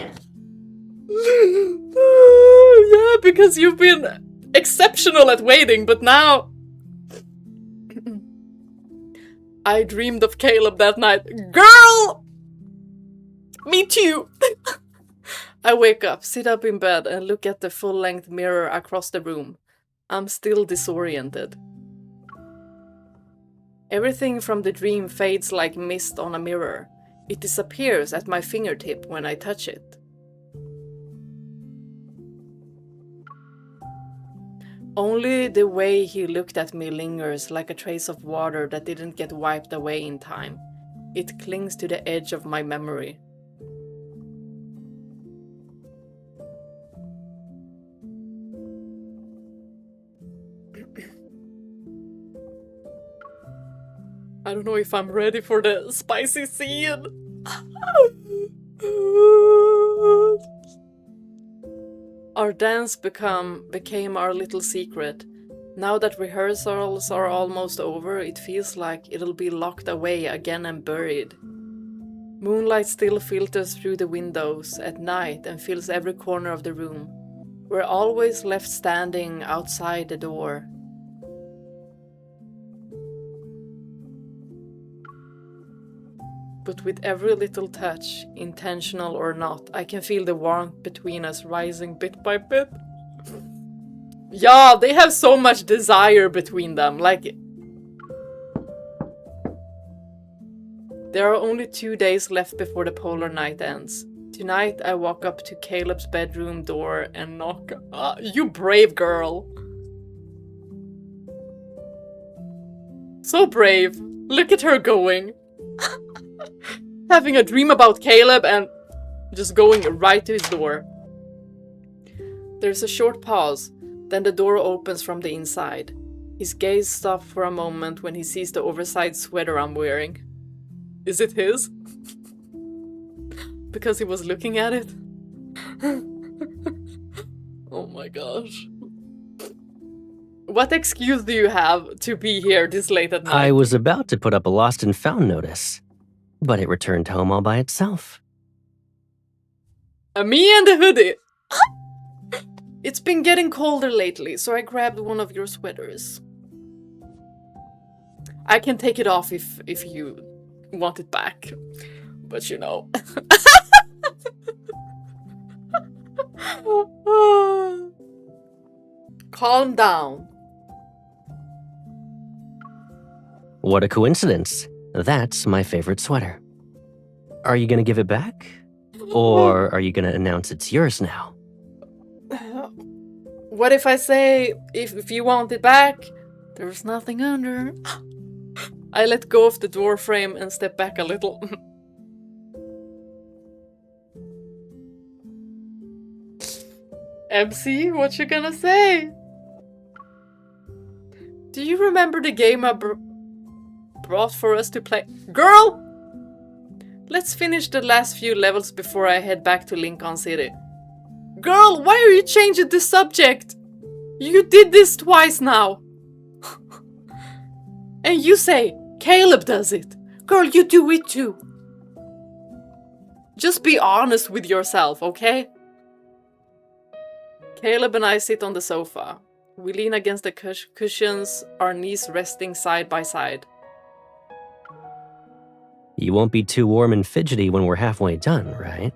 Yeah, because you've been exceptional at waiting, but now... I dreamed of Caleb that night. Girl! Me too! I wake up, sit up in bed, and look at the full-length mirror across the room. I'm still disoriented. Everything from the dream fades like mist on a mirror. It disappears at my fingertip when I touch it. Only the way he looked at me lingers like a trace of water that didn't get wiped away in time. It clings to the edge of my memory. I don't know if I'm ready for the spicy scene. Our dance became our little secret. Now that rehearsals are almost over, it feels like it'll be locked away again and buried. Moonlight still filters through the windows at night and fills every corner of the room. We're always left standing outside the door. But with every little touch, intentional or not, I can feel the warmth between us rising bit by bit. Yeah, they have so much desire between them, like... There are only 2 days left before the polar night ends. Tonight I walk up to Caleb's bedroom door and knock. You brave girl! So brave. Look at her going. Having a dream about Caleb and just going right to his door. There's a short pause, then the door opens from the inside. His gaze stops for a moment when he sees the oversized sweater I'm wearing. Is it his? Because he was looking at it? Oh my gosh. What excuse do you have to be here this late at night? I was about to put up a lost and found notice, but it returned home all by itself. Me and the hoodie! It's been getting colder lately, so I grabbed one of your sweaters. I can take it off if you want it back. But you know. Calm down. What a coincidence. That's my favorite sweater. Are you gonna give it back? Or are you gonna announce it's yours now? What if I say, if you want it back, there's nothing under? I let go of the door frame and step back a little. MC, what you gonna say? Do you remember the game I brought for us to play? Girl! Let's finish the last few levels before I head back to Lincoln City. Girl, why are you changing the subject? You did this twice now. And you say, Caleb does it. Girl, you do it too. Just be honest with yourself, okay? Caleb and I sit on the sofa. We lean against the cushions, our knees resting side by side. You won't be too warm and fidgety when we're halfway done, right?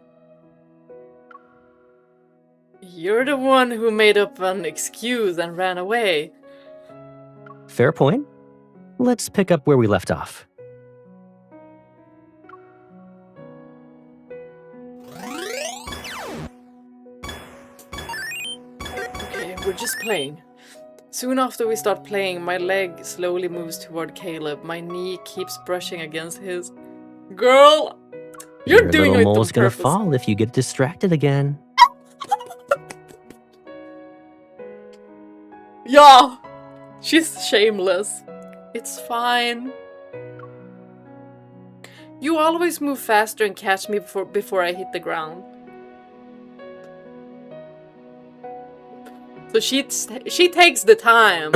You're the one who made up an excuse and ran away. Fair point. Let's pick up where we left off. Okay, we're just playing. Soon after we start playing, my leg slowly moves toward Caleb. My knee keeps brushing against his. Girl! You're doing it on Your little mole's gonna purpose. fall if you get distracted again. Yeah! She's shameless. It's fine. You always move faster and catch me before I hit the ground. So she takes the time.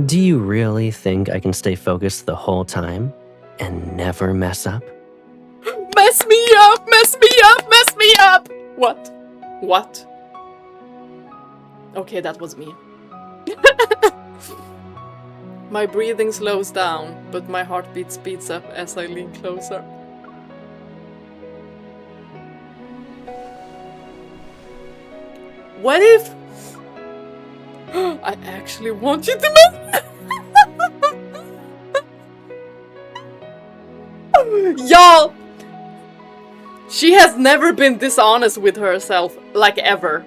Do you really think I can stay focused the whole time and never mess up? Mess me up! Mess me up! Mess me up! What? What? Okay, that was me. My breathing slows down, but my heartbeat speeds up as I lean closer. What if I actually want you to mess? Y'all! She has never been dishonest with herself, like ever.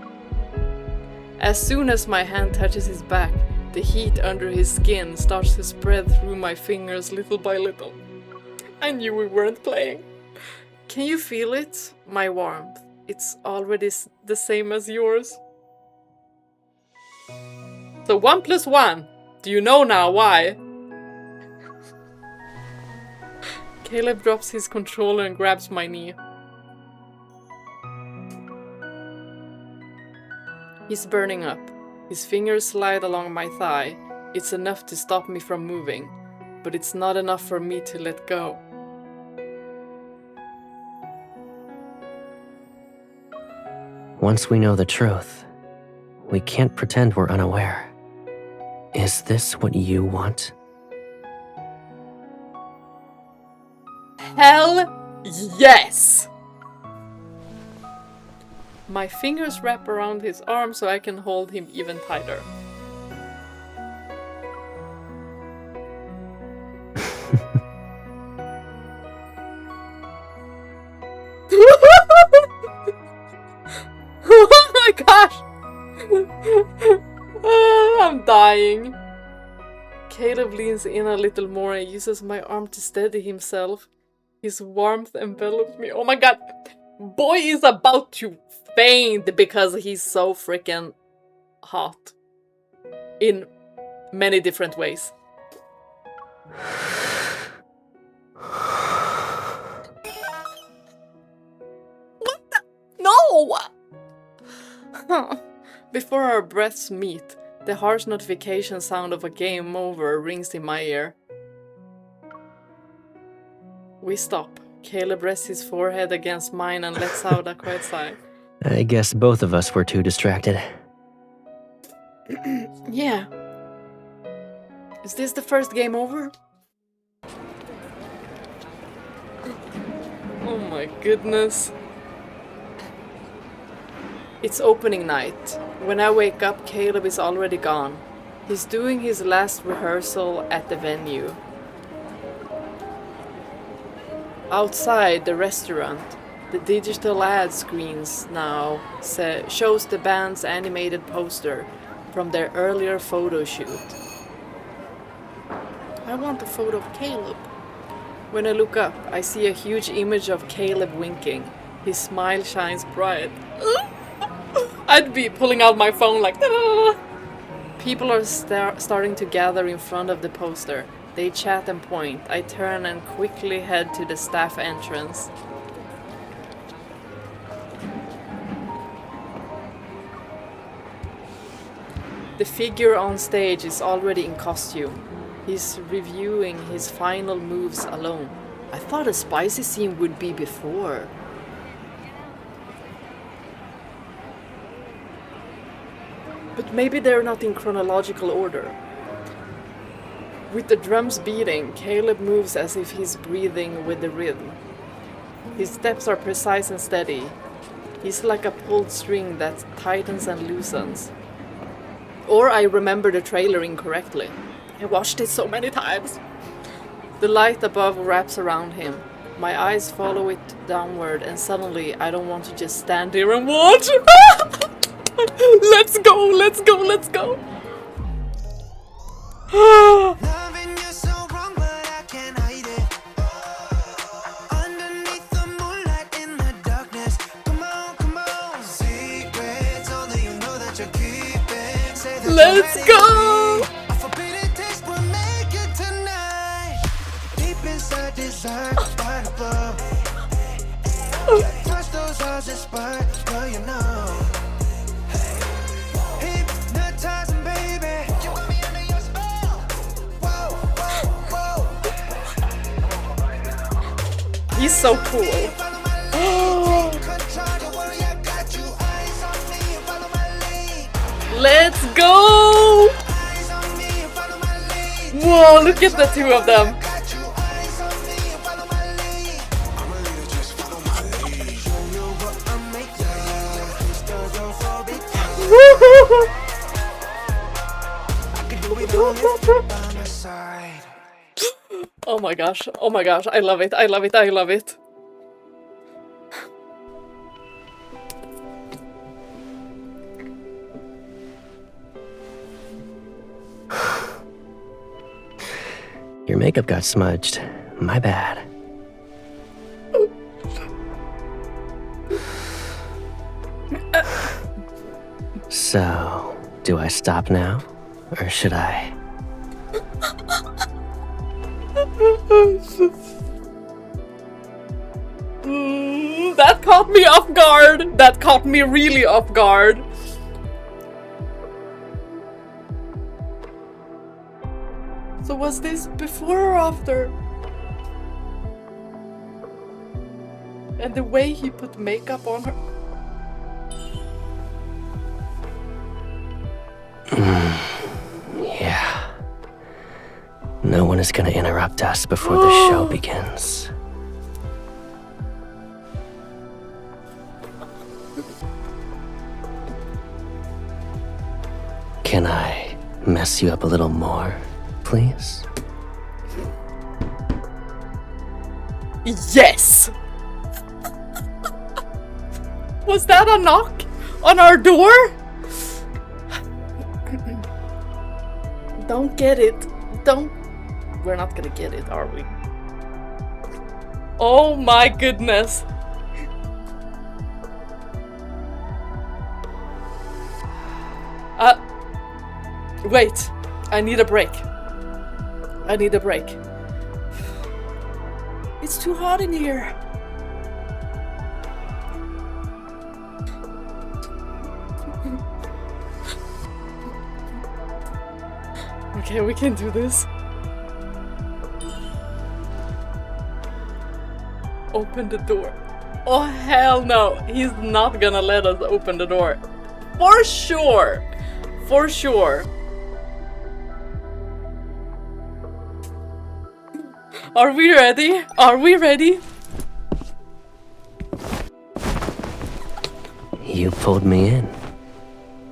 As soon as my hand touches his back, the heat under his skin starts to spread through my fingers little by little. I knew we weren't playing. Can you feel it? My warmth. It's already the same as yours. So 1 + 1. Do you know now why? Caleb drops his controller and grabs my knee. He's burning up. His fingers slide along my thigh. It's enough to stop me from moving, but it's not enough for me to let go. Once we know the truth, we can't pretend we're unaware. Is this what you want? Hell yes! My fingers wrap around his arm so I can hold him even tighter. Oh my gosh! I'm dying. Caleb leans in a little more and uses my arm to steady himself. His warmth envelops me. Oh my god! Boy is about to faint because he's so freaking hot. In many different ways. What the? No! Before our breaths meet, the harsh notification sound of a game over rings in my ear. We stop. Caleb rests his forehead against mine and lets out a quiet sigh. I guess both of us were too distracted. Yeah. Is this the first game over? Oh my goodness. It's opening night. When I wake up, Caleb is already gone. He's doing his last rehearsal at the venue. Outside the restaurant, the digital ad screens now shows the band's animated poster from their earlier photo shoot. I want a photo of Caleb. When I look up, I see a huge image of Caleb winking. His smile shines bright. I'd be pulling out my phone like... People are starting to gather in front of the poster. They chat and point. I turn and quickly head to the staff entrance. The figure on stage is already in costume. He's reviewing his final moves alone. I thought a spicy scene would be before. But maybe they're not in chronological order. With the drums beating, Caleb moves as if he's breathing with the rhythm. His steps are precise and steady. He's like a pulled string that tightens and loosens. Or I remember the trailer incorrectly. I watched it so many times. The light above wraps around him. My eyes follow it downward and suddenly I don't want to just stand here and watch. Let's go, let's go, let's go. Loving you so wrong, but I can't hide it. Underneath the moonlight in the darkness. Come on, come on. Secrets only you know that you're keeping. Say that Let's go. a forbidden taste will make it tonight. inside desire right above. Touch those eyes, inspired, girl, you know. Hypnotizing, baby. You got me under your spell. Whoa, whoa, whoa. He's so cool. Follow my lead. Control, don't worry, I got you. Eyes on me, follow my lead. Let's go! Eyes on me, follow my lead. Whoa, look at the two of them. Got you. Eyes on me, follow my lead. I'm a leader, just follow my lead. Show you what I'm making. Sisters don't fall behind. I could do it all if you're by my side. Oh my gosh, oh my gosh, I love it, I love it, I love it. Your makeup got smudged. My bad. So, do I stop now? Or should I? That caught me off guard. That caught me really off guard. So was this before or after? And the way he put makeup on her. Yeah. No one is gonna interrupt us before the show begins. Can I mess you up a little more, please? Yes! Was that a knock on our door? Don't get it. Don't. We're not gonna get it, are we? Oh my goodness. Wait. I need a break. I need a break. It's too hot in here. Okay, we can do this. Open the door. Oh hell no, he's not gonna let us open the door. For sure. For sure. Are we ready? Are we ready? You pulled me in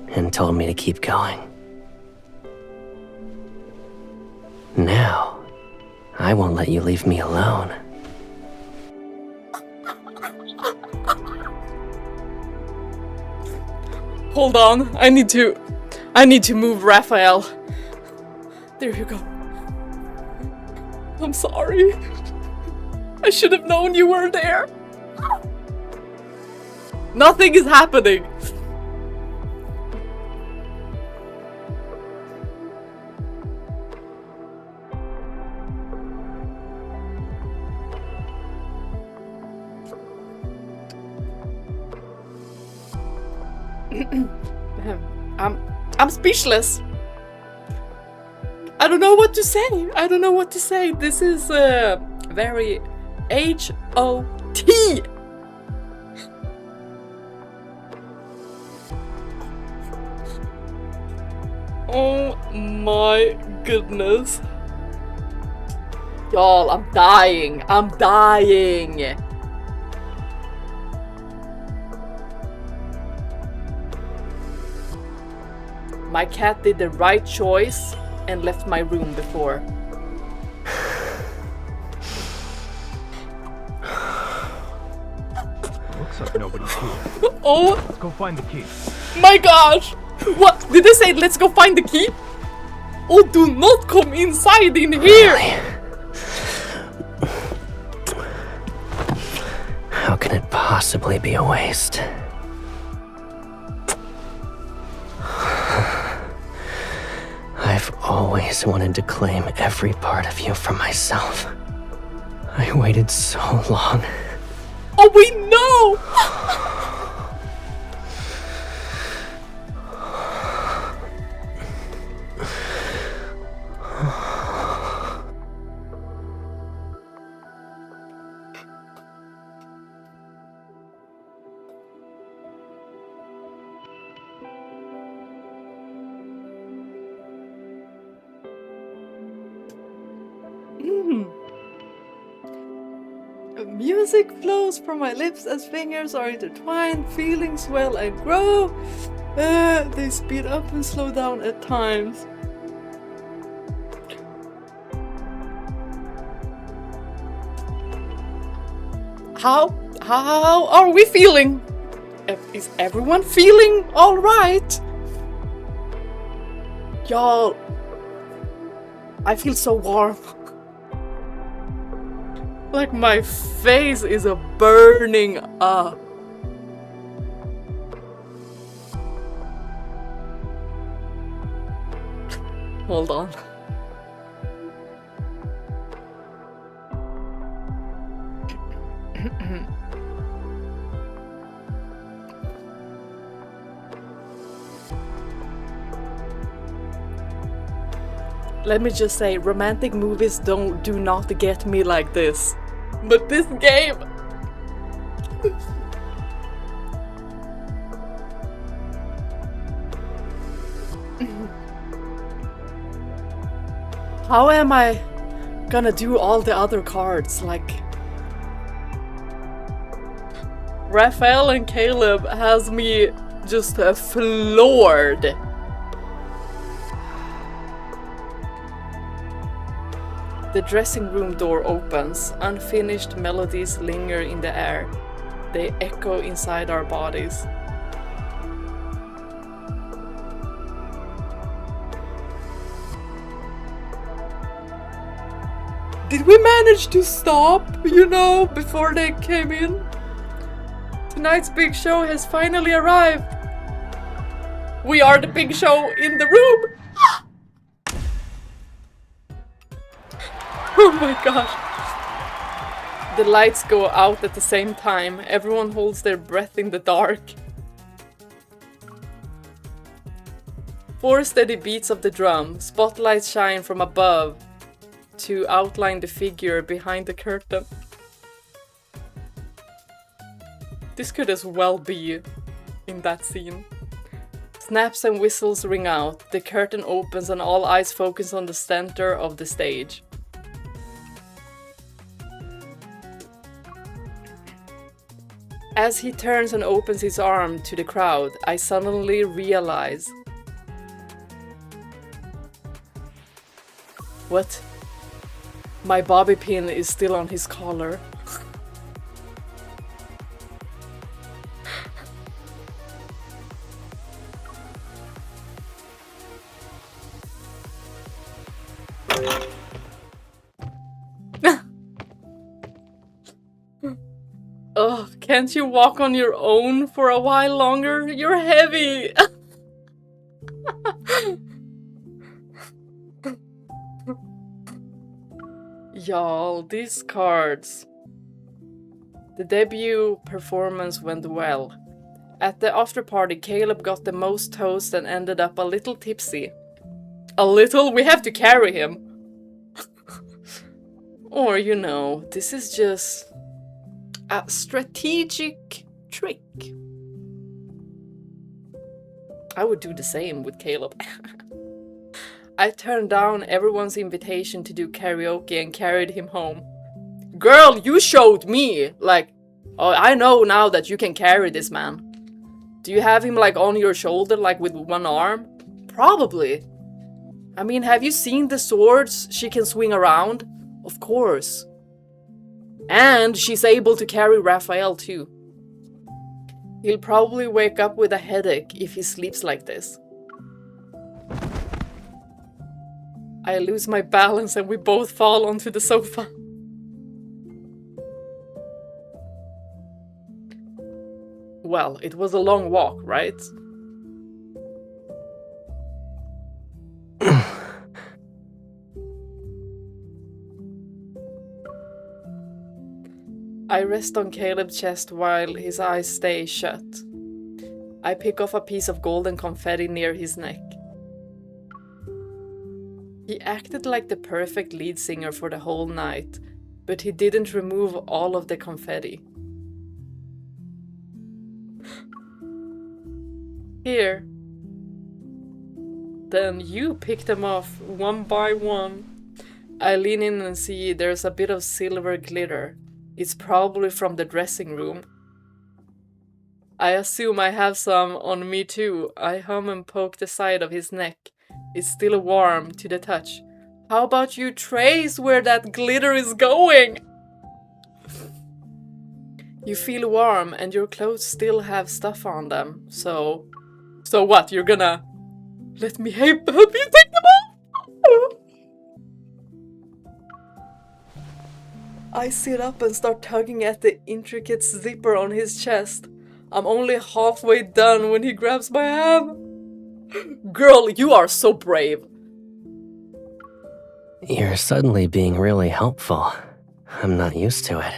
and told me to keep going. Now, I won't let you leave me alone. Hold on, I need to move Raphael. There you go. I'm sorry. I should have known you were there. Nothing is happening. I'm speechless. I don't know what to say. I don't know what to say. This is very H-O-T. Oh my goodness. Y'all, I'm dying. I'm dying. My cat did the right choice and left my room before. Looks like nobody's here. Oh Let's go find the key. my gosh! What? Did they say let's go find the key? Oh, do not come inside in here! How can it possibly be a waste? I've always wanted to claim every part of you for myself. I waited so long. Oh, we know! Music flows from my lips as fingers are intertwined, feelings swell and grow. They speed up and slow down at times. How are we feeling? Is everyone feeling alright? Y'all, I feel so warm. Like my face is burning up. Hold on. Let me just say, romantic movies do not get me like this. But this game... How am I gonna do all the other cards? Like... Raphael and Caleb has me just floored. The dressing room door opens. Unfinished melodies linger in the air. They echo inside our bodies. Did we manage to stop, you know, before they came in? Tonight's big show has finally arrived. We are the big show in the room. Oh my gosh. The lights go out at the same time. Everyone holds their breath in the dark. 4 steady beats of the drum. Spotlights shine from above to outline the figure behind the curtain. This could as well be in that scene. Snaps and whistles ring out. The curtain opens and all eyes focus on the center of the stage. As he turns and opens his arm to the crowd, I suddenly realize... What? My bobby pin is still on his collar. Ugh, can't you walk on your own for a while longer? You're heavy! Y'all, these cards. The debut performance went well. At the after party, Caleb got the most toast and ended up a little tipsy. A little? We have to carry him. Or, you know, this is just a strategic trick. I would do the same with Caleb. I turned down everyone's invitation to do karaoke and carried him home. Girl, you showed me! Like, oh, I know now that you can carry this man. Do you have him like on your shoulder, like with one arm? Probably. I mean, have you seen the swords she can swing around? Of course. And she's able to carry Raphael too. He'll probably wake up with a headache if he sleeps like this. I lose my balance and we both fall onto the sofa. Well, it was a long walk, right? I rest on Caleb's chest while his eyes stay shut. I pick off a piece of golden confetti near his neck. He acted like the perfect lead singer for the whole night, but he didn't remove all of the confetti. Here. Then you pick them off one by one. I lean in and see there's a bit of silver glitter. It's probably from the dressing room. I assume I have some on me too. I hum and poke the side of his neck. It's still warm to the touch. How about you trace where that glitter is going? You feel warm and your clothes still have stuff on them. So what? You're gonna let me help you take them off? I sit up and start tugging at the intricate zipper on his chest. I'm only halfway done when he grabs my hand. Girl, you are so brave. You're suddenly being really helpful. I'm not used to it.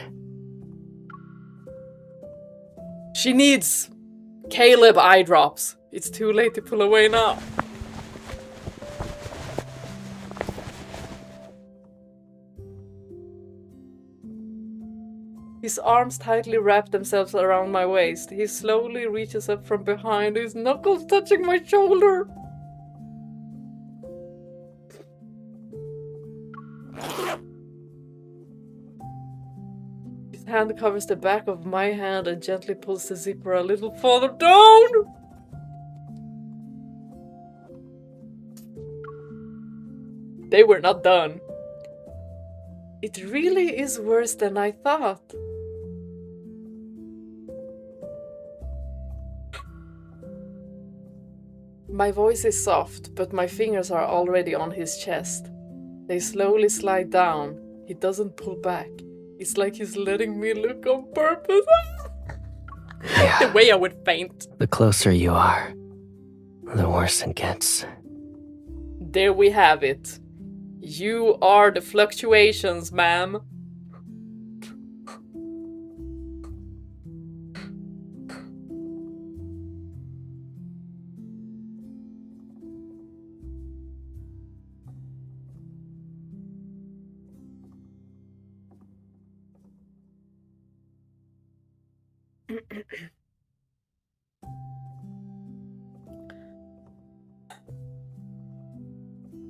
She needs Caleb eye drops. It's too late to pull away now. His arms tightly wrap themselves around my waist. He slowly reaches up from behind, his knuckles touching my shoulder. His hand covers the back of my hand and gently pulls the zipper a little further down. They were not done. It really is worse than I thought. My voice is soft, but my fingers are already on his chest. They slowly slide down. He doesn't pull back. It's like he's letting me look on purpose. Yeah. The way I would faint. The closer you are, the worse it gets. There we have it. You are the fluctuations, ma'am.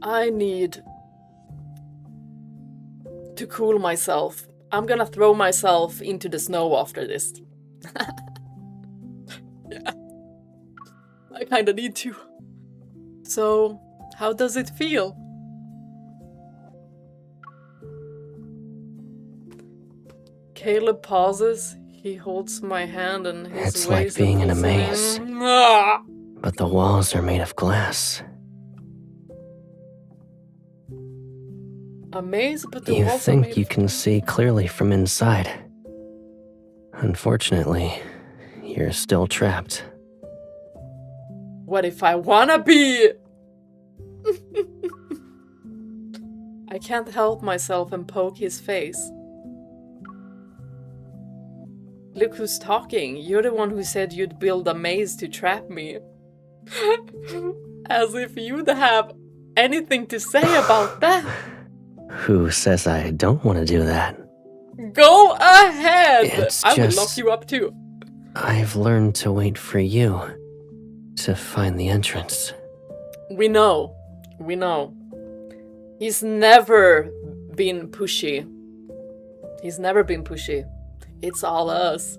I need to cool myself. I'm gonna throw myself into the snow after this. Yeah. I kinda need to. So, how does it feel? Caleb pauses. He holds my hand and his It's like waist being in a pulls maze. in. Ah! But the walls are made of glass. A maze, but the You walls are think made you of- can see clearly from inside. Unfortunately, you're still trapped. What if I wanna be? I can't help myself and poke his face. Look who's talking. You're the one who said you'd build a maze to trap me. As if you'd have anything to say about that. Who says I don't want to do that? Go ahead! It's I will just- lock you up too. I've learned to wait for you to find the entrance. We know. We know. He's never been pushy. He's never been pushy. It's all us.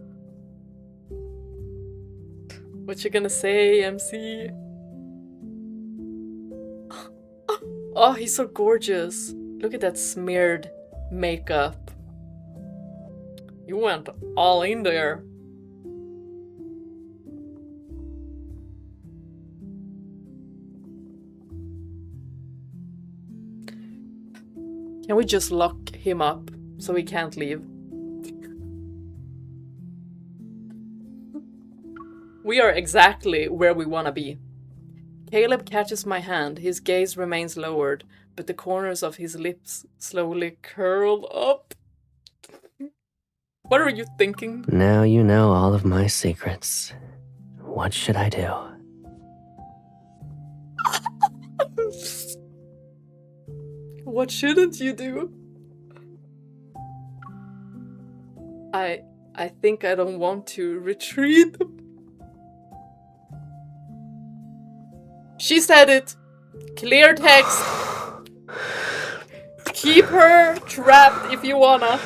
What you gonna say, MC? Oh, he's so gorgeous. Look at that smeared makeup. You went all in there. Can we just lock him up so he can't leave? We are exactly where we want to be. Caleb catches my hand. His gaze remains lowered, but the corners of his lips slowly curl up. What are you thinking? Now you know all of my secrets. What should I do? What shouldn't you do? I think I don't want to retreat. She said it. Clear text. Keep her trapped if you wanna.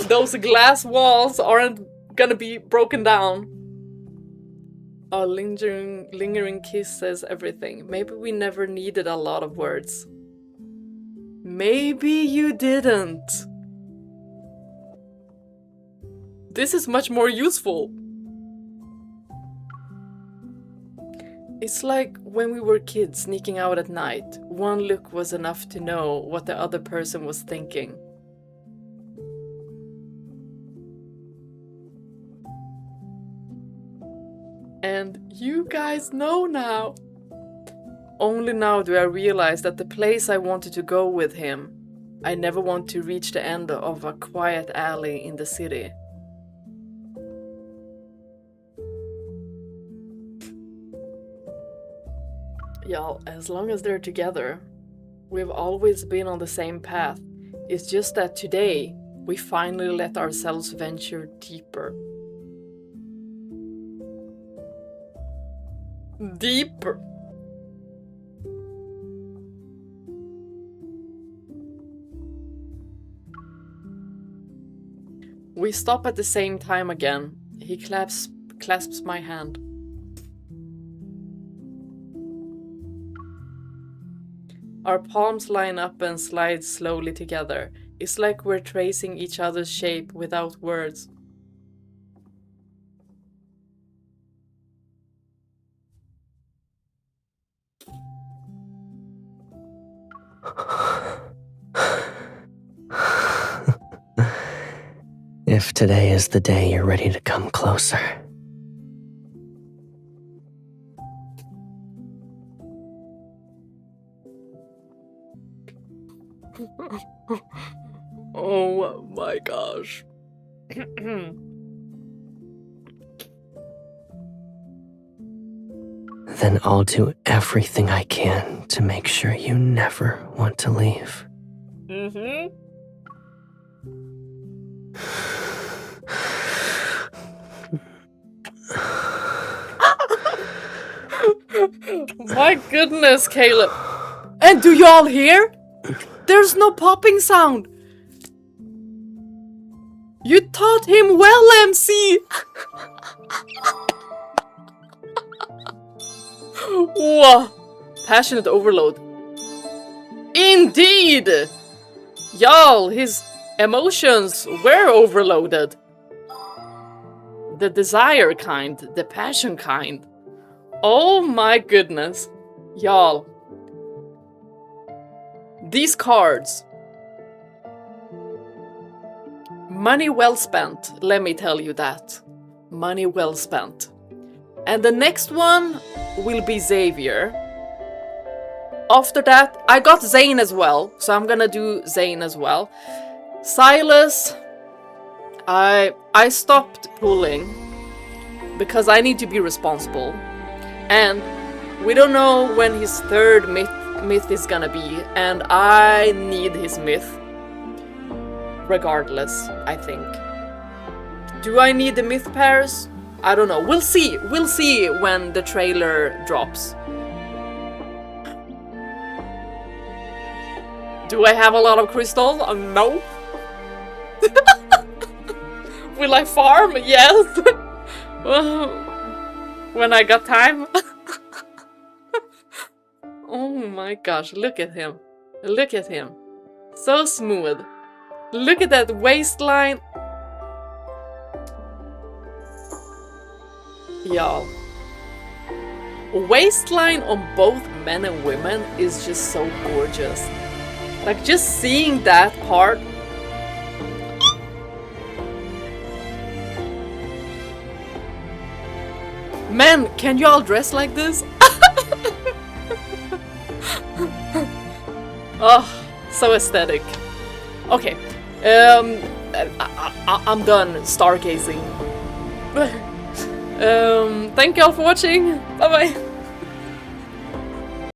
Those glass walls aren't gonna be broken down. A lingering kiss says everything. Maybe we never needed a lot of words. Maybe you didn't. This is much more useful. It's like when we were kids sneaking out at night. One look was enough to know what the other person was thinking. And you guys know now. Only now do I realize that the place I wanted to go with him, I never want to reach the end of a quiet alley in the city. Y'all, as long as they're together, we've always been on the same path. It's just that today, we finally let ourselves venture deeper. Deeper. We stop at the same time again. He clasps my hand. Our palms line up and slide slowly together. It's like we're tracing each other's shape without words. If today is the day you're ready to come closer. Oh my gosh. Then I'll do everything I can to make sure you never want to leave. My goodness, Caleb. And do y'all hear? There's no popping sound. You taught him well, MC. Whoa. Passionate overload. Indeed. Y'all, his emotions were overloaded. The desire kind, the passion kind. Oh my goodness. Y'all. These cards. Money well spent, let me tell you that. Money well spent. And the next one will be Xavier. After that, I got Zane as well, so I'm gonna do Zane as well. Silas, I stopped pulling because I need to be responsible. And we don't know when his third myth is gonna be, and I need his myth. Regardless, I think. Do I need the myth pairs? I don't know. We'll see. We'll see when the trailer drops. Do I have a lot of crystals? No. Will I farm? Yes. When I got time. Oh my gosh, look at him. Look at him. So smooth. Look at that waistline. Y'all. Waistline on both men and women is just so gorgeous. Like, just seeing that part. Men, can you all dress like this? Oh, So aesthetic. Okay. I'm done stargazing. Thank y'all for watching. Bye bye.